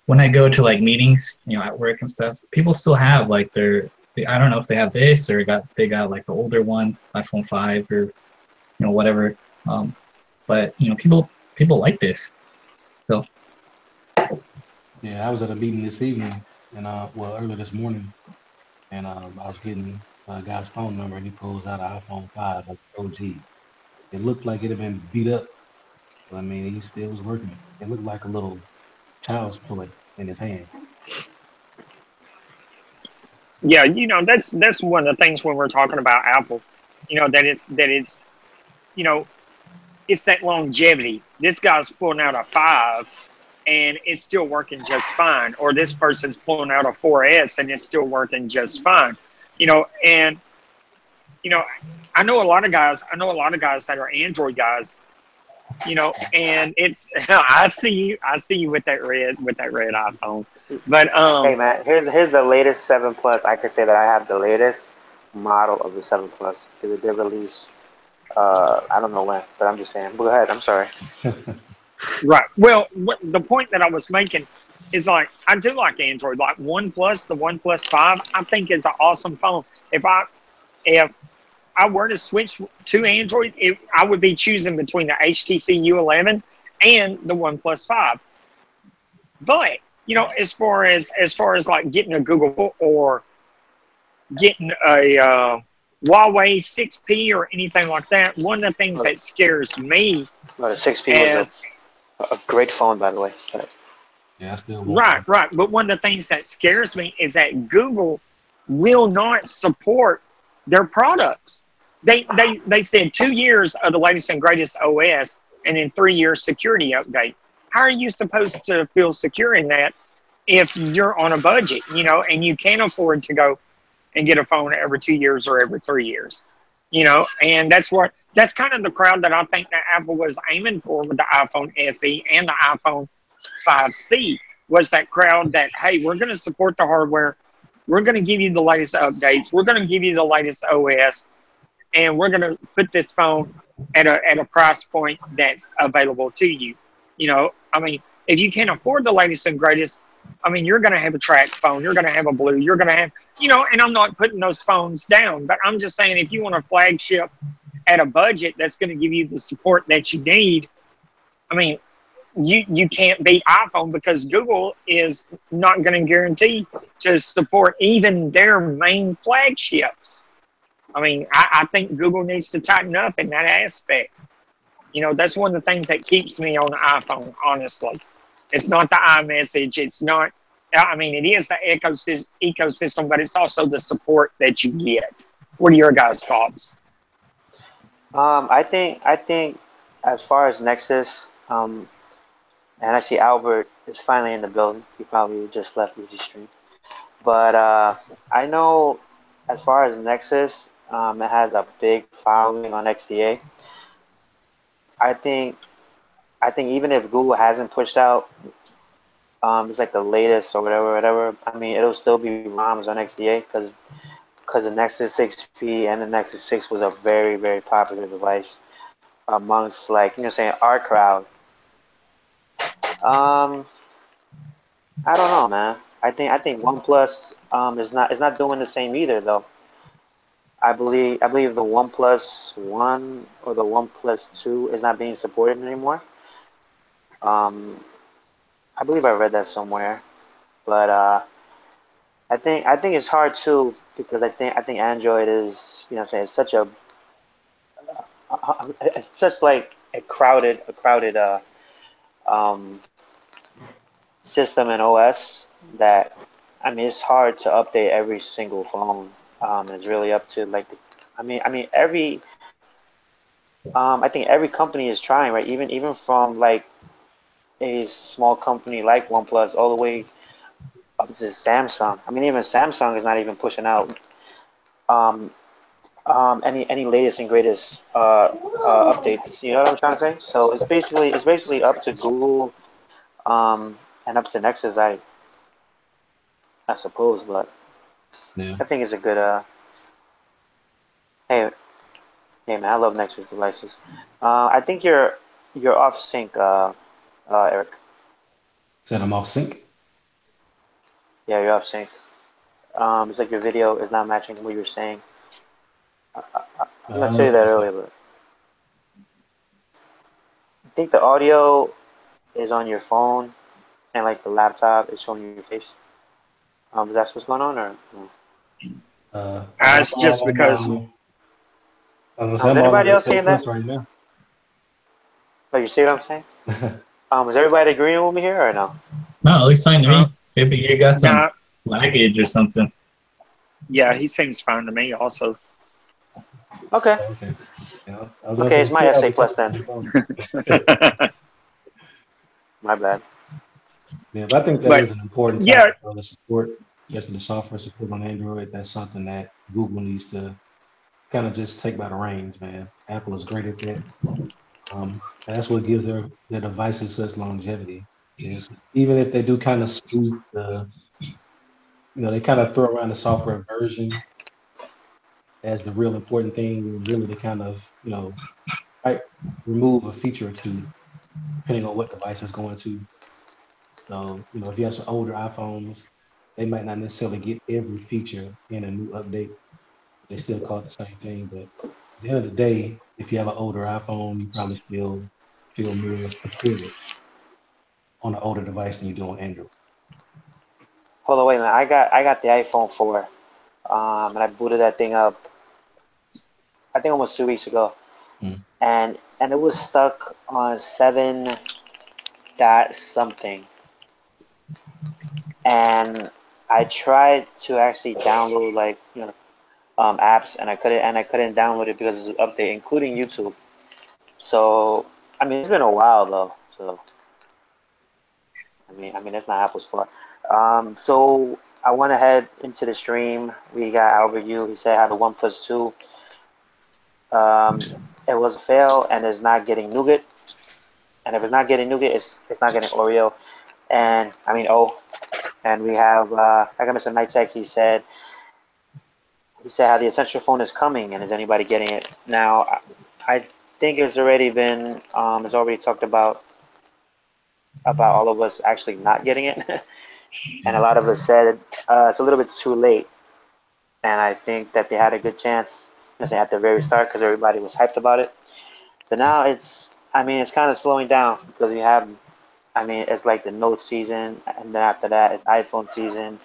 when I go to like meetings, you know, at work and stuff, people still have like I don't know if they have this or they got like the older one, iPhone 5 or whatever. But you know, people like this. So Yeah, I was at a meeting this evening, and well, earlier this morning, and I was getting a guy's phone number, and he pulls out an iPhone 5, like OG. It looked like it had been beat up, but I mean, he still was working. It looked like a little child's toy in his hand. Yeah, that's one of the things when we're talking about Apple, that it's you know it's that longevity. This guy's pulling out a 5 and it's still working just fine, or this person's pulling out a 4S and it's still working just fine. And I know a lot of guys that are Android guys, and it's I see you with that red iPhone. But Hey man, here's the latest 7 Plus. I can say that I have the latest model of the 7 Plus because it did release. I don't know when, but I'm just saying. Go ahead. I'm sorry. right. Well, the point that I was making is, like, I do like Android. Like OnePlus, the OnePlus 5, I think is an awesome phone. If I were to switch to Android, I would be choosing between the HTC U11 and the OnePlus 5. But as far as like getting a Google or getting a Huawei 6P or anything like that, one of the things that scares me No, the 6P was a great phone, by the way. Yeah, I still want right. But one of the things that scares me is that Google will not support their products. They said 2 years of the latest and greatest OS and then 3 years security update. How are you supposed to feel secure in that if you're on a budget, and you can't afford to go and get a phone every 2 years or every 3 years, and that's kind of the crowd that I think that Apple was aiming for with the iPhone SE and the iPhone 5C, was that crowd that, hey, we're going to support the hardware. We're going to give you the latest updates. We're going to give you the latest OS, and we're going to put this phone at a price point that's available to you. I mean, if you can't afford the latest and greatest, I mean, you're going to have a track phone. You're going to have a blue. You're going to have, and I'm not putting those phones down, but I'm just saying if you want a flagship at a budget that's going to give you the support that you need, I mean, you can't beat iPhone, because Google is not going to guarantee to support even their main flagships. I mean, I think Google needs to tighten up in that aspect. That's one of the things that keeps me on the iPhone, honestly. It's not the iMessage. It's not, I mean, it is the ecosystem, but it's also the support that you get. What are your guys' thoughts? I think as far as Nexus, and I see Albert is finally in the building. He probably just left Easy Stream. But I know as far as Nexus, it has a big following on XDA. I think even if Google hasn't pushed out, it's like the latest or whatever. I mean, it'll still be ROMs on XDA because the Nexus 6P and the Nexus 6 was a very, very popular device amongst, like, saying our crowd. I don't know, man. I think OnePlus is not doing the same either, though. I believe the OnePlus One or the OnePlus Two is not being supported anymore. Um, I believe I read that somewhere, but I think it's hard too because I think Android is, say, it's such a it's such like a crowded um, system and OS that I mean it's hard to update every single phone. It's really up to like the, I mean every I think every company is trying, right? Even from like a small company like OnePlus all the way up to Samsung. I mean even Samsung is not even pushing out um, any latest and greatest updates. You know what I'm trying to say? So it's basically up to Google and up to Nexus, I suppose. But Yeah. I think it's a good. Hey, hey, man, I love Nexus devices. I think you're off sync, Eric. Said I'm off sync. Yeah, you're off sync. It's like your video is not matching what you're saying. I was I gonna don't tell know you what that to say. earlier, but I think the audio is on your phone and like the laptop is showing your face. That's what's going on, or no? It's just because, I was gonna say Is I'm all on anybody the else same saying that? place right now. Oh, you see what I'm saying? Is everybody agreeing with me here or no? No, it looks fine to uh, me. Maybe you got some no, laggage or something. yeah, he seems fine to me also. Okay. Okay. Yeah, I was gonna Okay, say it's you my still have essay the plus same then. phone. My bad. Yeah, but I think that But is an important yeah, topic for the support, especially the software support on Android. That's something that Google needs to kind of just take by the reins, man. Apple is great at that. That's what gives their devices such longevity. Is even if they do kind of spoof the, they kind of throw around the software version as the real important thing, and really they kind of, might remove a feature or two depending on what device it's going to. So, if you have some older iPhones, they might not necessarily get every feature in a new update. They still call it the same thing, but at the end of the day, if you have an older iPhone, you probably feel more supported on an older device than you do on Android. Hold on, wait a minute. I got the iPhone 4, and I booted that thing up. I think almost 2 weeks ago, Mm. and it was stuck on 7 dot something, and I tried to actually download like apps, and I couldn't download it because it's an update, including YouTube. So I mean, it's been a while though. So I mean, that's not Apple's fault. So I went ahead into the stream. We got Albert U. He said I had a OnePlus 2. Um, it was a fail and it's not getting nougat. And if it's not getting nougat, it's not getting Oreo. And I mean and we have I got Mr. Nightech. He said how the essential phone is coming, and is anybody getting it now? I think it's already talked about all of us actually not getting it, and a lot of us said it's a little bit too late. And I think that they had a good chance, at the very start because everybody was hyped about it. But now it's kind of slowing down because it's like the Note season, and then after that it's iPhone season,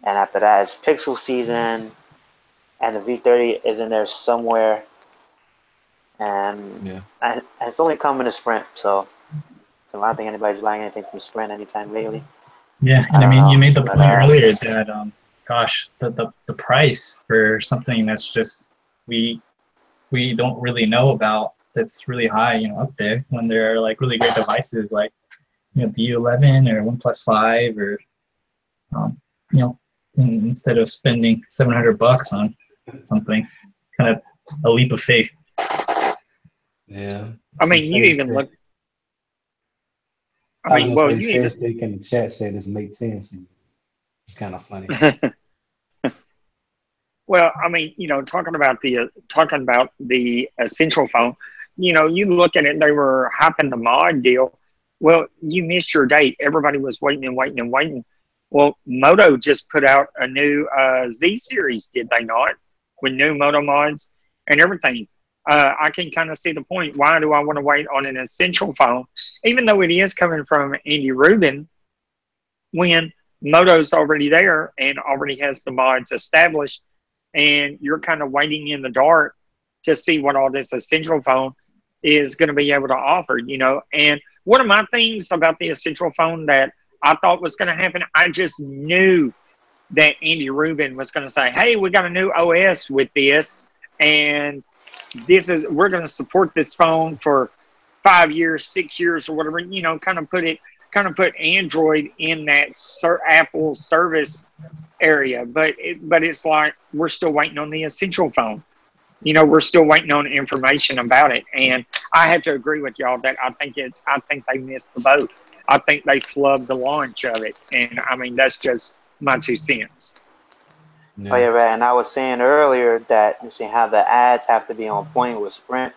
and after that it's Pixel season, and the V30 is in there somewhere, and Yeah. and it's only coming to Sprint, so I don't think anybody's buying anything from Sprint anytime lately. Yeah, I and I don't mean, you know, made the but point earlier that, gosh, the price for something that's just we don't really know about that's really high, up there when there are like really great devices like the U11 or OnePlus 5 or um, you know instead of spending $700 on something, kind of a leap of faith. Yeah. I See, mean, you Space even Tech. look. I I was mean, gonna well, say you Space even. Tech in the chat said this makes sense. And it's kind of funny. Well, I mean, talking about the essential phone. You look at it; they were hyping the mod deal. Well, you missed your date. Everybody was waiting and waiting and waiting. Well, Moto just put out a new Z series, did they not? With new Moto mods and everything. I can kind of see the point. Why do I want to wait on an essential phone, even though it is coming from Andy Rubin, when Moto's already there and already has the mods established, and you're kind of waiting in the dark to see what all this essential phone is going to be able to offer, you know. And one of my things about the essential phone that I thought was going to happen, I just knew that Andy Rubin was going to say, hey, we got a new OS with this, and we're going to support this phone for 5 years, 6 years, or whatever, you know, kind of put Android in that Apple service area. But it's like we're still waiting on the essential phone. You know, we're still waiting on information about it. And I have to agree with y'all that I think they missed the boat. I think they flubbed the launch of it. And I mean, that's just my 2 cents. Oh yeah, right. And I was saying earlier that you see how the ads have to be on point with Sprint,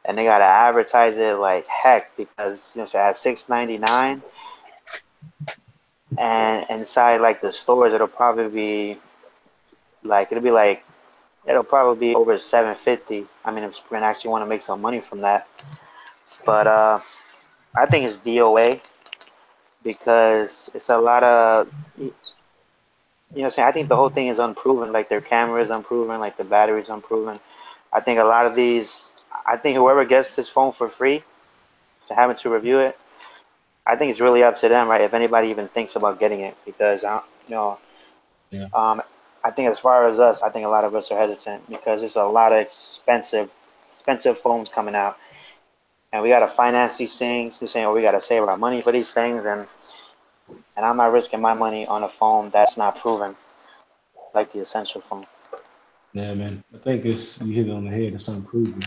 and they gotta advertise it like heck, because you know, so at $6.99, and inside like the stores, it'll probably be like it'll probably be over $7.50. I mean, if Sprint actually want to make some money from that, but I think it's DOA because it's a lot of. You know what I'm saying? I think the whole thing is unproven. Like their camera is unproven, like the battery is unproven. I think a lot of these, I think whoever gets this phone for free, so having to review it, I think it's really up to them, right? If anybody even thinks about getting it, because you know, I think as far as us, I think a lot of us are hesitant because there's a lot of expensive phones coming out, and we gotta finance these things. We're saying, oh, we gotta save our money for these things, and I'm not risking my money on a phone that's not proven, like the essential phone. Yeah, man. I think you hit it on the head. It's unproven.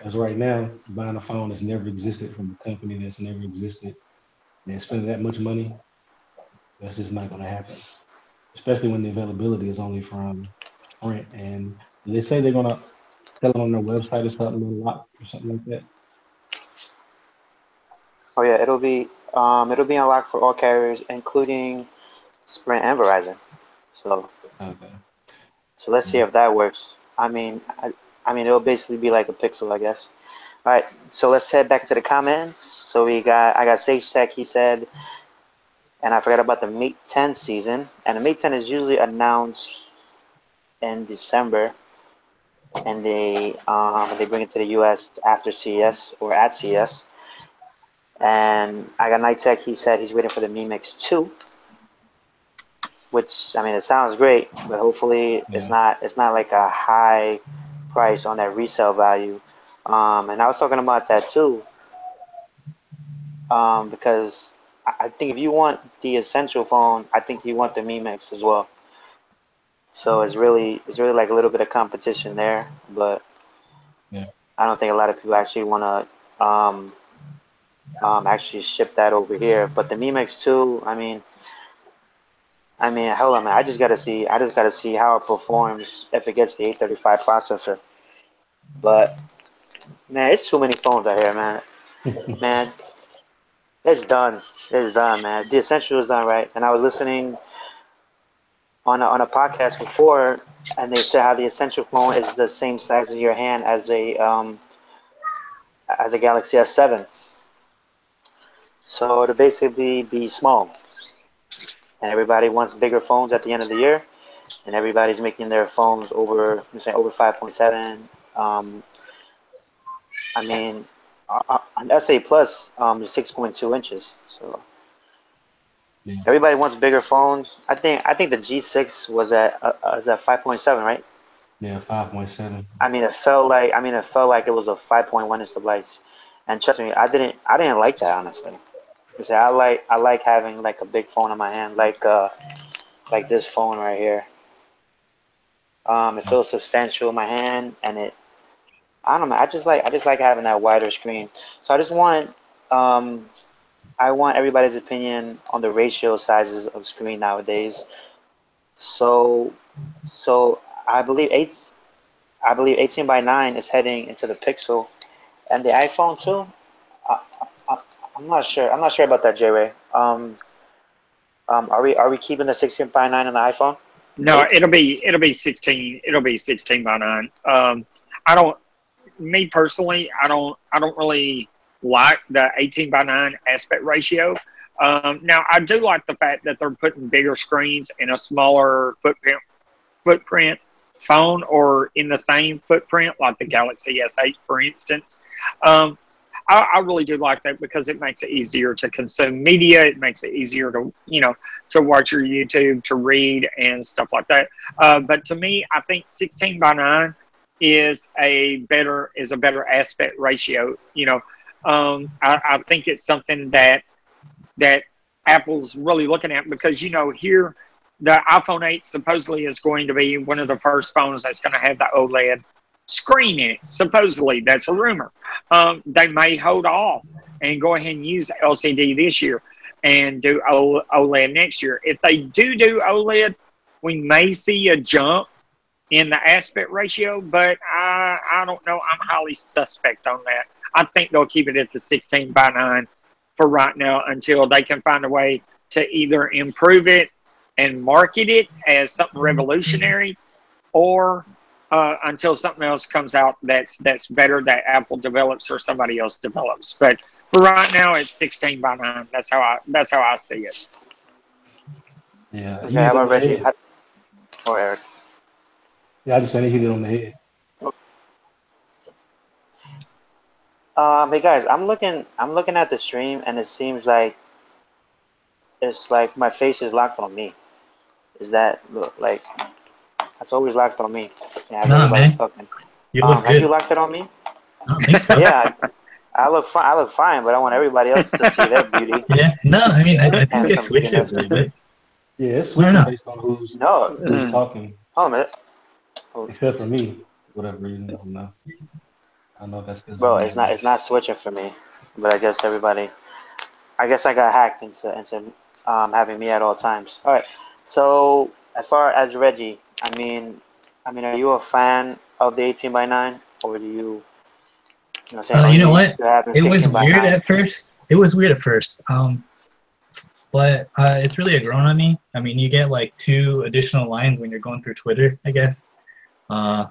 As right now, buying a phone that's never existed from a company that's never existed and spending that much money, that's just not going to happen. Especially when the availability is only from Sprint. And they say they're going to sell it on their website or something, a lot or something like that. Oh yeah, it'll be unlocked for all carriers, including Sprint and Verizon. So Okay. so let's see if that works. I mean, it'll basically be like a Pixel, I guess. All right, so let's head back to the comments. So I got Sage Tech. He said, and I forgot about the Mate 10 season. And the Mate 10 is usually announced in December, and they bring it to the U.S. after CES or at CES. And I got Night Tech. He said he's waiting for the Mi Mix 2, which I mean, it sounds great, but hopefully it's not like a high price on that resale value. And I was talking about that too, because I think if you want the essential phone, I think you want the Mi Mix as well. So it's really like a little bit of competition there, but I don't think a lot of people actually want to actually ship that over here. But the Mi Mix 2, I mean, hold on, man. I just gotta see how it performs if it gets the 835 processor. But man, it's too many phones out here, man. Man, it's done. It's done, man. The essential is done, right? And I was listening on a podcast before, and they said how the essential phone is the same size as your hand as a Galaxy S7. So it'll basically be small. And everybody wants bigger phones at the end of the year, and everybody's making their phones over 5.7. I mean, an SA Plus is 6.2 inches. So everybody wants bigger phones. I think the G6 was at 5.7, right? Yeah, 5.7. I mean, it felt like it was a 5.1 inch device, and trust me, I didn't like that, honestly. You see, I like having like a big phone in my hand, like this phone right here. It feels substantial in my hand, and I don't know. I just like having that wider screen. So I want everybody's opinion on the ratio sizes of screen nowadays. So I believe 18:9 is heading into the Pixel, and the iPhone too. I'm not sure. I'm not sure about that, J-Ray. Are we keeping the 16:9 on the iPhone? No, it'll be 16. It'll be 16:9. Me personally, I don't really like the 18:9 aspect ratio. Now I do like the fact that they're putting bigger screens in a smaller footprint phone or in the same footprint, like the Galaxy S8, for instance. I really do like that because it makes it easier to consume media. It makes it easier to, to watch your YouTube, to read and stuff like that. But to me, I think 16:9 is a better aspect ratio. I think it's something that Apple's really looking at because, here the iPhone 8 supposedly is going to be one of the first phones that's going to have the OLED screen in it. Supposedly, that's a rumor. They may hold off and go ahead and use LCD this year and do OLED next year. If they do OLED, we may see a jump in the aspect ratio, but I don't know. I'm highly suspect on that. I think they'll keep it at the 16:9 for right now until they can find a way to either improve it and market it as something revolutionary, or until something else comes out that's better that Apple develops or somebody else develops. But for right now, it's 16:9. That's how I see it. Yeah. Okay, how about Reggie? Or Eric? Yeah, I just said he hit it on the head. Hey guys, I'm looking at the stream, and it seems like it's like my face is locked on me. Is that like that's always locked on me? Yeah, Nah, man. talking. You look Have good. you locked it on me? I don't think so. Yeah, I look fine. I look fine, but I want everybody else to see their beauty. Yeah. No, I mean, I think it Handsome switches a beauty. little bit. Yeah, it's I switching don't know. based on who's No, talking. hold on a minute. Except for me, for whatever reason, I don't know. I don't know if that's because Bro, it's not switching for me, but I guess everybody. I guess I got hacked into having me at all times. All right. So as far as Reggie, I mean, are you a fan of the 18:9, or do you saying, You know what? you're having It was weird 16:9? at first. It was weird at first. But it's really grown on me. I mean, you get like 2 additional lines when you're going through Twitter, I guess. When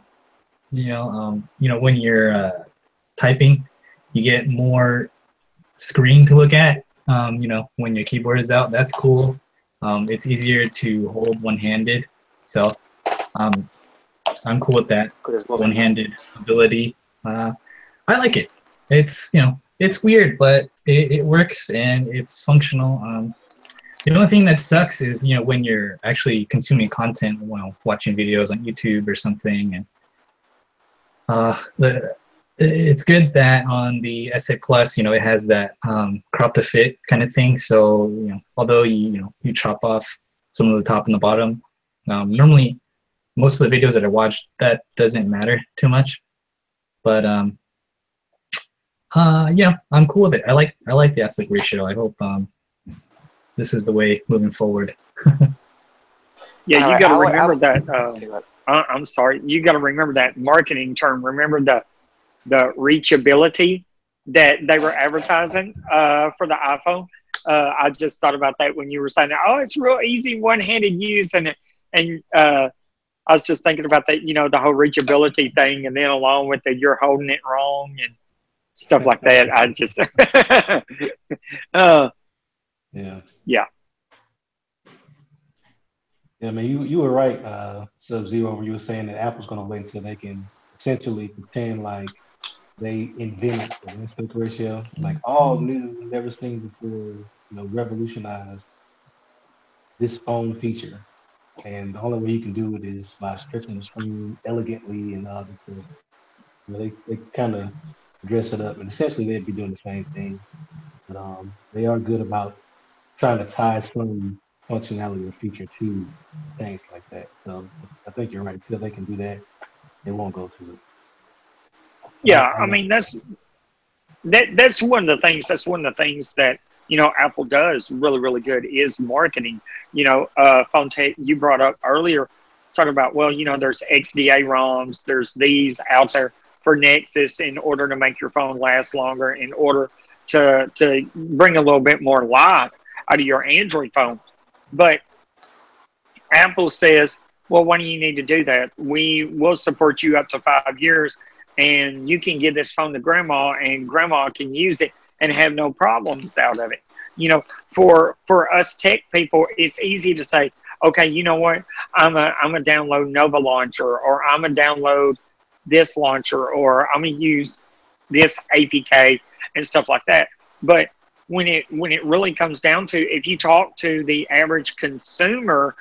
you're typing, you get more screen to look at. When your keyboard is out, that's cool. It's easier to hold one-handed, so I'm cool with that one-handed ability. I like it. It's it's weird, but it works and it's functional. The only thing that sucks is when you're actually consuming content, watching videos on YouTube or something, and it's good that on the S8 Plus, it has that crop to fit kind of thing. So although you chop off some of the top and the bottom, normally most of the videos that I watch, that doesn't matter too much. But yeah, I'm cool with it. I like the aspect ratio. I hope this is the way moving forward. Yeah, you got to remember that. that. I'm sorry, you got to remember that marketing term. Remember the reachability that they were advertising for the iPhone. I just thought about that when you were saying, "Oh, it's real easy, one-handed use," and I was just thinking about that. The whole reachability thing, and then along with the "you're holding it wrong" and stuff like that. I just, yeah. Yeah, I mean, you were right, Sub-Zero, when you were saying that Apple's going to wait until they can essentially pretend like they invented the aspect ratio, like all new, never seen before, revolutionized this phone feature. And the only way you can do it is by stretching the screen elegantly and all this stuff. They kind of dress it up, and essentially they'd be doing the same thing. But they are good about trying to tie some functionality or feature to things like that. So I think you're right. Until they can do that, they won't go to it. Yeah, I mean that's one of the things. That's one of the things that Apple does really, really good is marketing. Phone Tech, you brought up earlier, talking about there's XDA ROMs, there's these out there for Nexus in order to make your phone last longer, in order to bring a little bit more life out of your Android phone. But Apple says, well, why do you need to do that? We will support you up to 5 years, and you can give this phone to grandma, and grandma can use it and have no problems out of it. For us tech people, it's easy to say, okay, you know what? I'm a download Nova launcher, or I'm a download this launcher, or I'm gonna use this APK and stuff like that. But when it really comes down to, if you talk to the average consumer,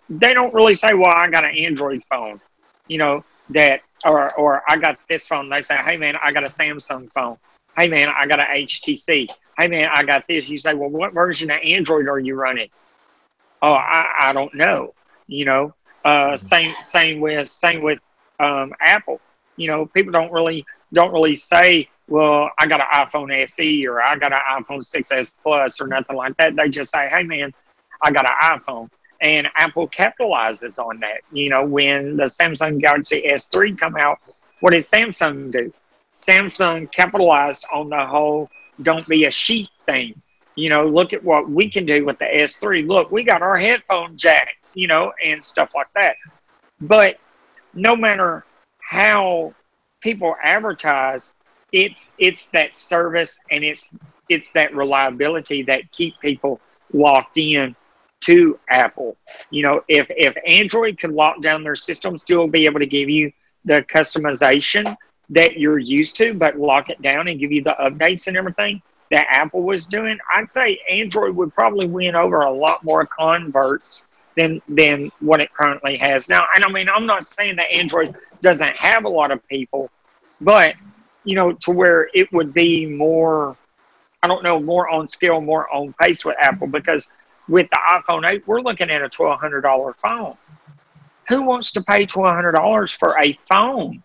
they don't really say, well, I got an Android phone, you know, that, or I got this phone. They say, hey man, I got a Samsung phone. Hey man, I got an HTC. Hey man, I got this. You say, well, what version of Android are you running? Oh, I don't know. You know, same with Apple. You know, people don't really say, well, I got an iPhone SE, or I got an iPhone 6s Plus, or nothing like that. They just say, hey man, I got an iPhone. And Apple capitalizes on that. You know, when the Samsung Galaxy S3 come out, what did Samsung do? Samsung capitalized on the whole "don't be a sheep" thing. You know, look at what we can do with the S3. Look, we got our headphone jack, you know, and stuff like that. But no matter how people advertise, it's that service, and it's that reliability that keep people locked in to Apple. You know, if Android could lock down their system, still be able to give you the customization that you're used to, but lock it down and give you the updates and everything that Apple was doing, I'd say Android would probably win over a lot more converts than what it currently has now. And I mean, I'm not saying that Android doesn't have a lot of people, but you know, to where it would be more, I don't know, more on scale, more on pace with Apple, because with the iPhone 8, we're looking at a $1,200 phone. Who wants to pay $1,200 for a phone?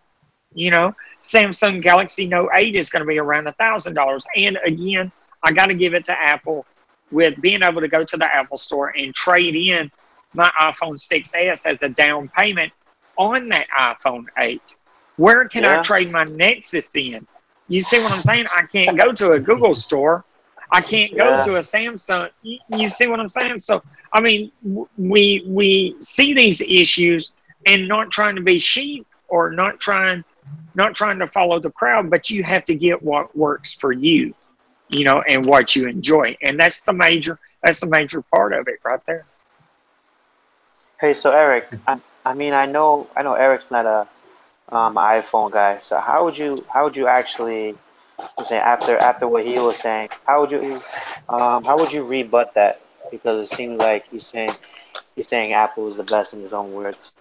You know, Samsung Galaxy Note 8 is going to be around $1,000. And again, I got to give it to Apple with being able to go to the Apple Store and trade in my iPhone 6s as a down payment on that iPhone 8. Where can I Yeah. trade my Nexus in? You see what I'm saying? I can't go to a Google store. I can't go Yeah. to a Samsung. You see what I'm saying? So, I mean, we see these issues, and not trying to be sheep, or not trying to follow the crowd, but you have to get what works for you, you know, and what you enjoy. And that's the major part of it right there. Hey, so Eric, I mean, I know Eric's not a iPhone guy. So how would you actually, I'm saying, after what he was saying, how would you rebut that? Because it seems like he's saying Apple is the best in his own words.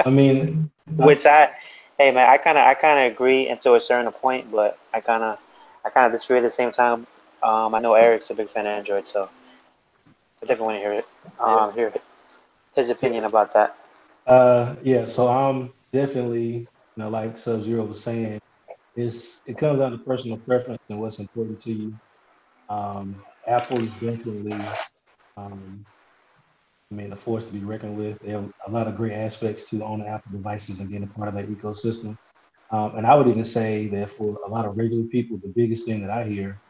I mean, Which hey man, I kind of agree until a certain point, but I kind of disagree at the same time. I know Eric's a big fan of Android, so I definitely want to hear his opinion about that. yeah. So I'm definitely, like Sub-Zero was saying, it comes down to personal preference and what's important to you. Apple is definitely, um, I mean, a force to be reckoned with. There are a lot of great aspects to owning Apple devices and being a part of that ecosystem. And I would even say that for a lot of regular people, the biggest thing that I hear,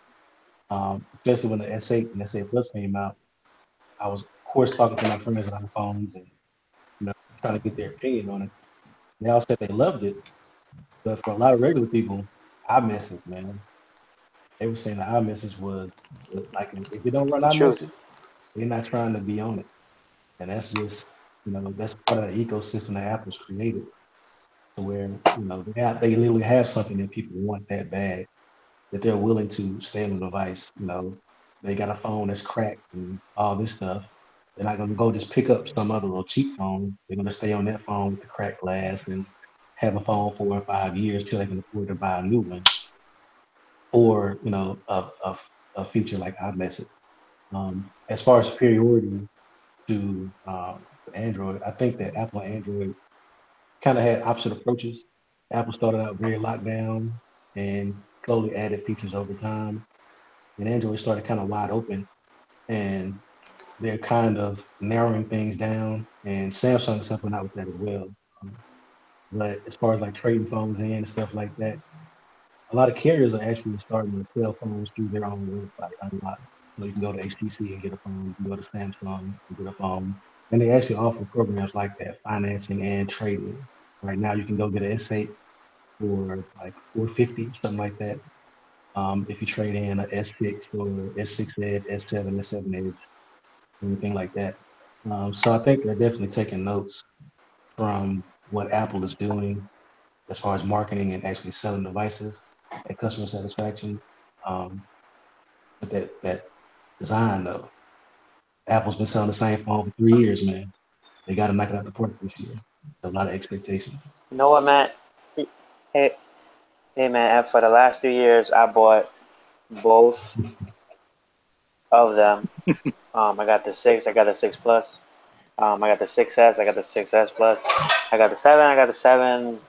especially when the S8 and S8 Plus came out, I was, of course, talking to my friends on phones and you know trying to get their opinion on it. They all said they loved it, but for a lot of regular people, iMessage, man, they were saying the iMessage was like if you don't run The iMessage, truth. they're not trying to be on it, and that's just that's part of the ecosystem that Apple's created, to where they literally have something that people want that bad that they're willing to stay on the device. They got a phone that's cracked and all this stuff. They're not gonna go just pick up some other little cheap phone. They're gonna stay on that phone with the cracked glass and have a phone 4 or 5 years till they can afford to buy a new one, or a feature like iMessage. As far as superiority to Android, I think that Apple and Android kind of had opposite approaches. Apple started out very locked down and slowly added features over time, and Android started kind of wide open, and they're kind of narrowing things down. And Samsung is helping out with that as well. Um, but as far as like trading phones in and stuff like that, a lot of carriers are actually starting to sell phones through their own website online. So you can go to HTC and get a phone, you can go to Samsung and get a phone. And they actually offer programs like that, financing and trading. Right now you can go get an S8 for like 450, something like that. If you trade in a S6 or S6 Edge, S7, S7 Edge. anything like that. So I think they're definitely taking notes from what Apple is doing as far as marketing and actually selling devices and customer satisfaction. But that design though, Apple's been selling the same phone for 3 years, man. They got to knock it out the park this year. A lot of expectation. You know what, man? Hey, hey, man. And for the last 3 years, I bought both of them. I got the 6. I got the 6 Plus. I got the 6S. I got the 6S Plus. I got the 7. I got the 7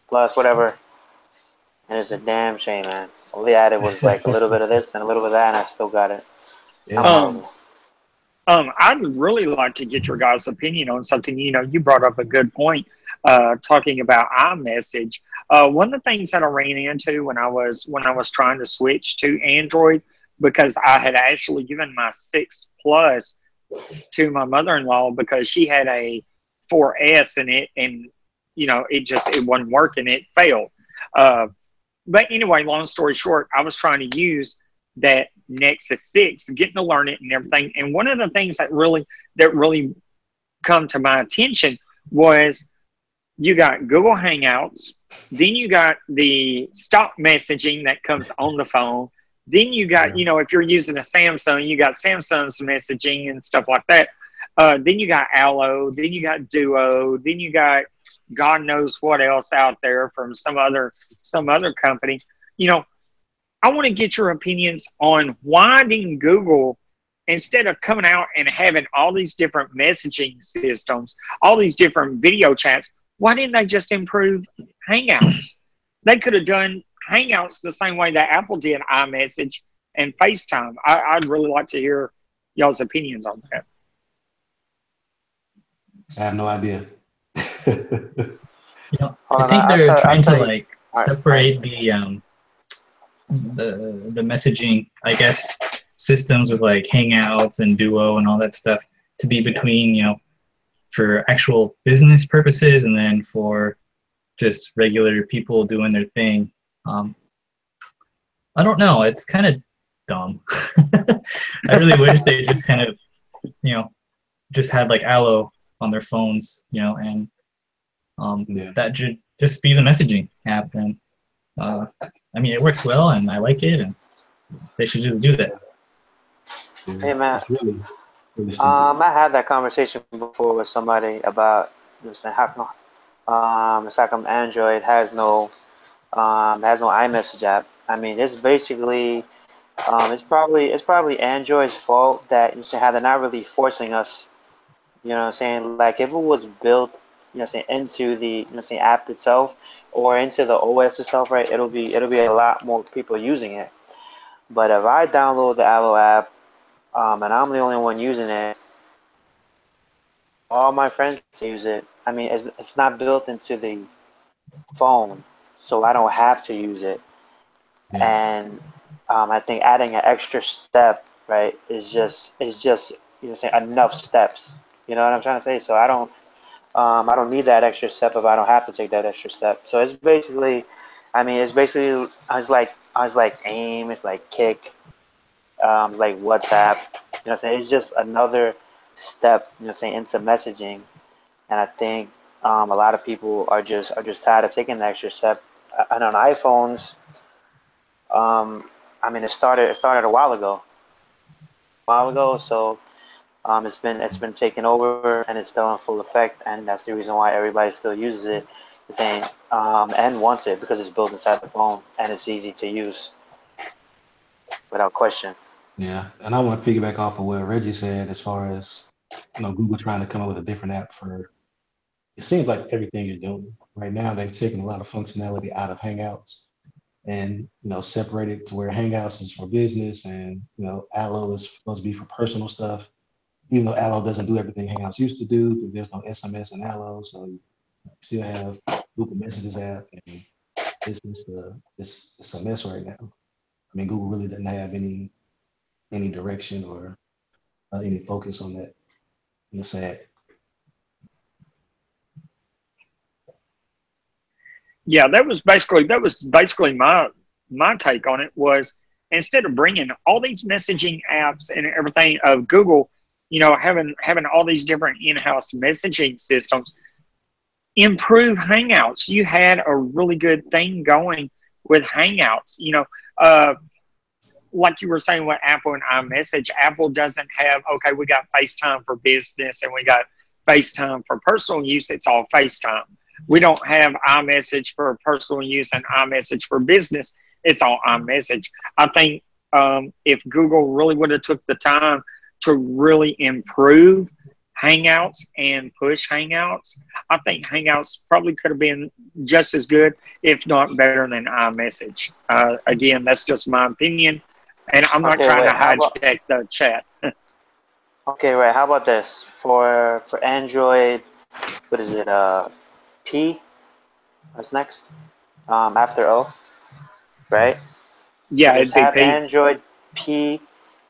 Plus, whatever. And it's a damn shame, man. All they added was like a little bit of this and a little bit of that, and I still got it. Yeah. I'm horrible. I'd really like to get your guys' opinion on something. You know, you brought up a good point, talking about iMessage. One of the things that I ran into when I was trying to switch to Android, because I had actually given my 6 Plus to my mother-in-law because she had a 4S in it, and you know, it wasn't working. It failed. But anyway, long story short, I was trying to use that Nexus 6, getting to learn it and everything. And one of the things that really come to my attention was you got Google Hangouts, then you got the stock messaging that comes on the phone. Then you got, you know, if you're using a Samsung, you got Samsung's messaging and stuff like that. Then you got Allo, then you got Duo, then you got God knows what else out there from some other company. You know, I want to get your opinions on why didn't Google, instead of coming out and having all these different messaging systems, all these different video chats, why didn't they just improve Hangouts? They could have done Hangouts the same way that Apple did iMessage and FaceTime. I'd really like to hear y'all's opinions on that. I have no idea. You know, I think they're trying to like separate the messaging, I guess, systems with like Hangouts and Duo and all that stuff to be between, you know, for actual business purposes and then for just regular people doing their thing. I don't know. It's kind of dumb. I really wish they just kind of, you know, just had like Allo on their phones, you know, and that should just be the messaging app. And I mean, it works well, and I like it, and they should just do that. Hey, man. Really I had that conversation before with somebody about, you know, saying how come it's how come Android has no iMessage app. I mean, it's basically it's probably Android's fault that, you know, how they're not really forcing us. You know what I'm saying? Like if it was built, you know, saying into the, you know, saying app itself or into the OS itself, right? It'll be a lot more people using it. But if I download the Allo app, and I'm the only one using it, all my friends use it. I mean, it's not built into the phone, so I don't have to use it. And I think adding an extra step, right, is just you know, say enough steps. You know what I'm trying to say? So I don't need that extra step if I don't have to take that extra step. So it's basically, I mean, it's like AIM, it's like Kick, it's like WhatsApp. You know what I'm saying? It's just another step, you know, saying into messaging. And I think a lot of people are just tired of taking the extra step. And on iPhones, I mean, it started a while ago. So it's been taken over and it's still in full effect, and that's the reason why everybody still uses it, saying and wants it, because it's built inside the phone and it's easy to use without question. Yeah, and I want to piggyback off of what Reggie said as far as, you know, Google trying to come up with a different app for, it seems like everything you're doing right now. They've taken a lot of functionality out of Hangouts and, you know, separated to where Hangouts is for business and, you know, Allo is supposed to be for personal stuff. Even though Allo doesn't do everything Hangouts used to do, there's no SMS in Allo, so you still have Google Messages app, and it's a mess right now. I mean, Google really doesn't have any direction or any focus on that. It's sad. Yeah, that was basically my take on it. Was instead of bringing all these messaging apps and everything of Google, you know, having all these different in-house messaging systems improve Hangouts. You had a really good thing going with Hangouts. You know, like you were saying with Apple and iMessage, Apple doesn't have, okay, we got FaceTime for business and we got FaceTime for personal use. It's all FaceTime. We don't have iMessage for personal use and iMessage for business. It's all iMessage. I think if Google really would have took the time to really improve Hangouts and push Hangouts, I think Hangouts probably could have been just as good, if not better than iMessage. Again, that's just my opinion. And I'm not trying to hijack the chat. Okay, right. How about this for Android? What is it? P. What's next? After O, right? Yeah, So just it'd be have P. Android P.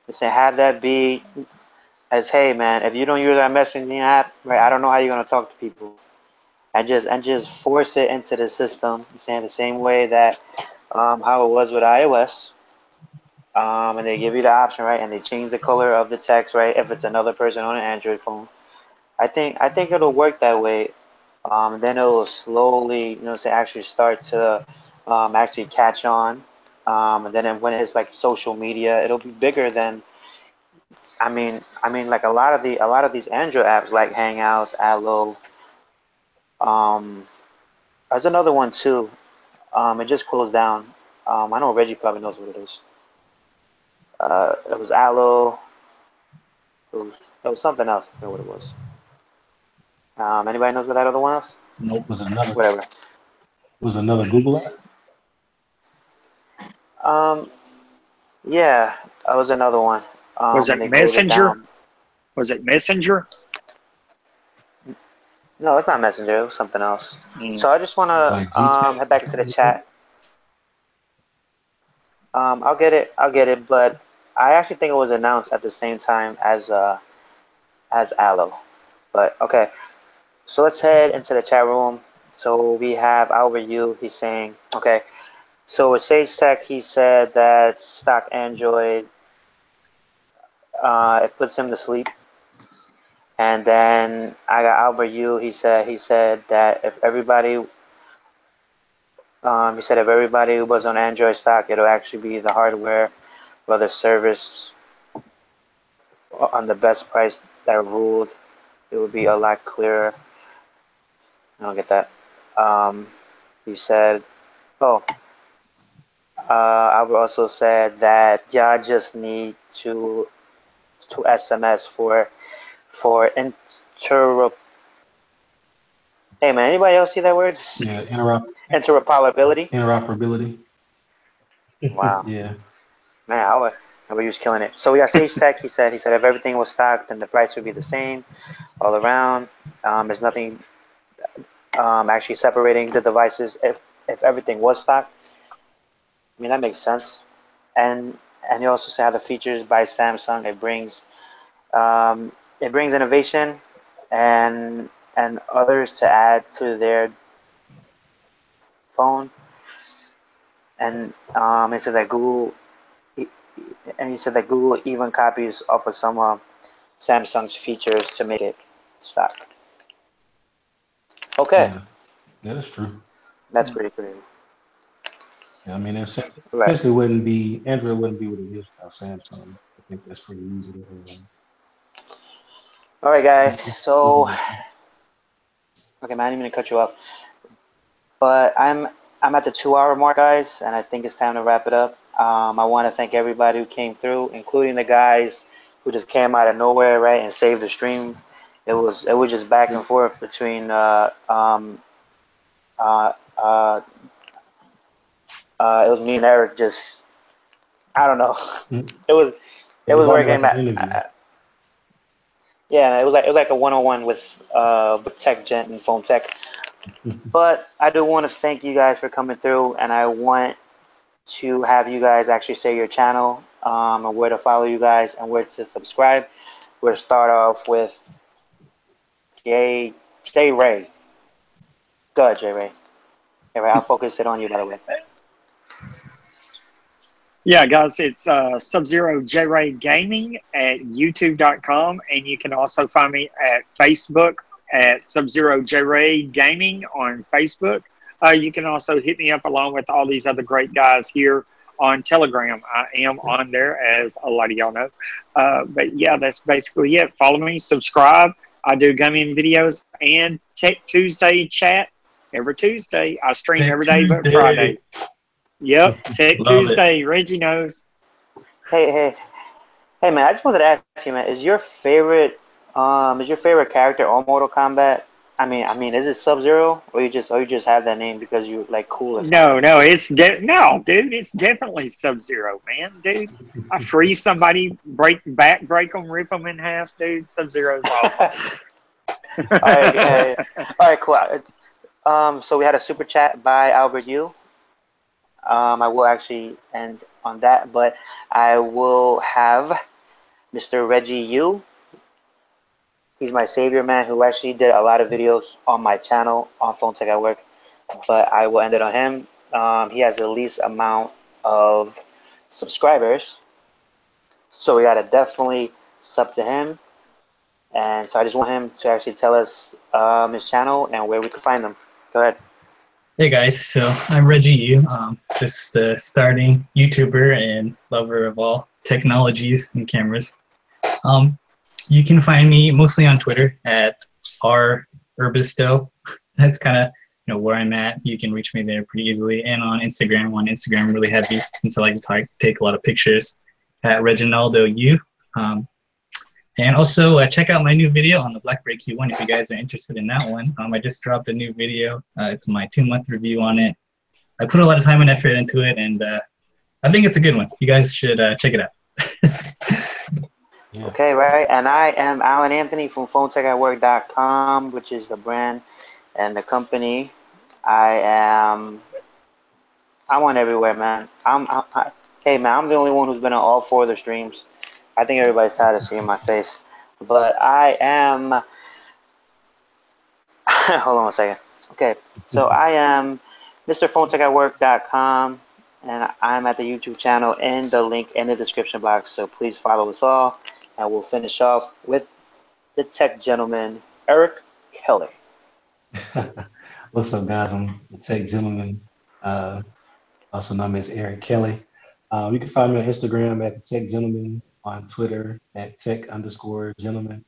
Just say have that be as, hey man, if you don't use our messaging app, right? I don't know how you're gonna talk to people, and just force it into the system. I'm saying the same way that how it was with iOS. And they give you the option, right? And they change the color of the text, right? If it's another person on an Android phone, I think it'll work that way. Then it'll slowly, you know, say actually start to actually catch on. And then when it's like social media, it'll be bigger than. Like a lot of these Android apps like Hangouts, Allo. Um, there's another one too. It just closed down. I know Reggie probably knows what it is. It was Allo. It was something else. I forget what it was. Anybody knows what that other one was? Nope. Whatever. Was another Google app? Um, yeah, that was another one. Was And it they closed it Messenger? down. Was it Messenger? No, it's not Messenger. It was something else. Mm. So I just want Like to Gtech? head back into the chat. I'll get it. I'll get it. But I actually think it was announced at the same time as Allo. But okay. So let's head into the chat room. So we have Albert U. He's saying, okay. So with Sage Tech, he said that stock Android, it puts him to sleep. And then I got Albert U. He said that if everybody was on Android stock, it'll actually be the hardware or the service on the best price that ruled. It would be a lot clearer. I don't get that. He said, oh, Albert also said that y'all just need to SMS for inter. Hey man, anybody else see that word? Yeah, Interoperability. interoperability. Wow, Yeah. man, I was killing it. So we got Sage Tech. He said if everything was stocked, then the price would be the same all around. There's nothing actually separating the devices if everything was stocked. I mean that makes sense. And he also said the features by Samsung. It brings innovation and others to add to their phone. And he said that Google even copies off of some Samsung's features to make it stock. Okay, Yeah, that is true. that's pretty crazy. Yeah, I mean, Right. essentially wouldn't be Android wouldn't be what it is without Samsung. I think that's pretty easy to All right, guys. it's So, easy okay, man, I didn't mean to cut you off, but I'm at the 2 hour mark, guys, and I think it's time to wrap it up. I want to thank everybody who came through, including the guys who just came out of nowhere, right, and saved the stream. It was just back and forth between uh, uh, it was me and Eric. Just I don't know. Mm. It was It was almost working like an back. interview. Yeah, it was like a 1-on-1 with Tech Gent and Phone Tech. Mhm. But I do want to thank you guys for coming through, and I want to have you guys actually say your channel and where to follow you guys and where to subscribe. We'll start off with J Ray. Go ahead, J Ray. All right, I'll focus it on you, by the way. Yeah, guys, it's Subzerojay Gaming at YouTube.com, and you can also find me at Facebook at Subzerojay Gaming on Facebook. You can also hit me up along with all these other great guys here on Telegram. I am on there, as a lot of y'all know. But yeah, that's basically it. Follow me, subscribe. I do gaming videos and Tech Tuesday chat every Tuesday. I stream Tech every day but Tuesday. Friday. Yep, Tech Love it. Tuesday. Reggie knows. Hey, hey, man! I just wanted to ask you, man. Is your favorite character on Mortal Kombat? I mean, is it Sub-Zero, or you just have that name because you like cool or something? No, no, dude. It's definitely Sub-Zero, man, dude. I freeze somebody, break them, rip them in half, dude. Sub-Zero's awesome. All right, all right, cool. So we had a super chat by Albert U. I will actually end on that, but I will have Mr. Reggie U. He's my savior, man, who actually did a lot of videos on my channel on Phone Tech at Work, but I will end it on him. He has the least amount of subscribers, so we gotta definitely sub to him. And so I just want him to actually tell us his channel and where we can find them. Go ahead. Hey guys, so I'm Reggie U, just a starting YouTuber and lover of all technologies and cameras. You can find me mostly on Twitter at rurbisto. That's kind of where I'm at. You can reach me there pretty easily, and on Instagram. On Instagram, I'm really heavy since I like to take a lot of pictures at Reginaldo U. And also check out my new video on the BlackBerry Q1 if you guys are interested in that one. I just dropped a new video. It's my 2-month review on it. I put a lot of time and effort into it, and I think it's a good one. You guys should check it out. Yeah. Okay, right. And I am Alan Anthony from PhoneTechatWork.com, which is the brand and the company. I'm on everywhere, man. Hey, man, I'm the only one who's been on all 4 of the streams. I think everybody's tired of seeing my face, but I am. Hold on a second. Okay, so I am Mr. PhoneTechatWork.com, and I'm at the YouTube channel in the link in the description box. So please follow us all, and we'll finish off with the tech gentleman, Eric Kelly. What's up, guys? I'm the tech gentleman, also known as Eric Kelly. You can find me on Instagram at the tech gentleman, on Twitter at tech_gentleman,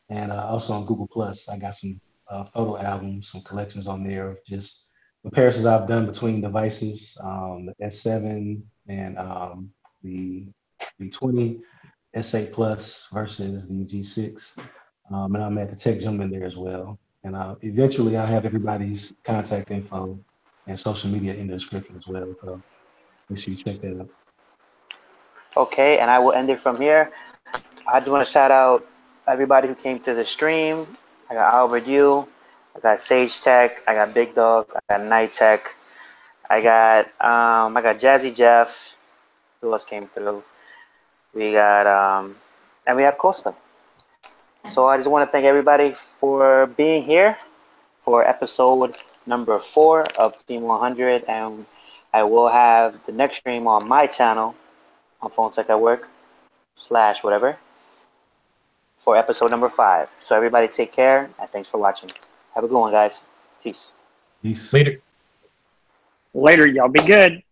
and also on Google Plus. I got some photo albums, some collections on there of just comparisons I've done between devices, the S7 and the 20 S8 Plus versus the G6. And I'm at the Tech Gentleman there as well. And eventually I'll have everybody's contact info and social media in the description as well. So make sure you check that out. Okay, and I will end it from here. I just want to shout out everybody who came to the stream. I got Albert U, I got Sage Tech, I got Big Dog, I got Night Tech, I got Jazzy Jeff. Who else came through? We got and we have Costa. So I just want to thank everybody for being here for episode number 4 of Team 100, and I will have the next stream on my channel on Phone Tech at Work / whatever for episode number 5. So everybody take care, and thanks for watching. Have a good one, guys. Peace. Peace. Later. Later, y'all be good.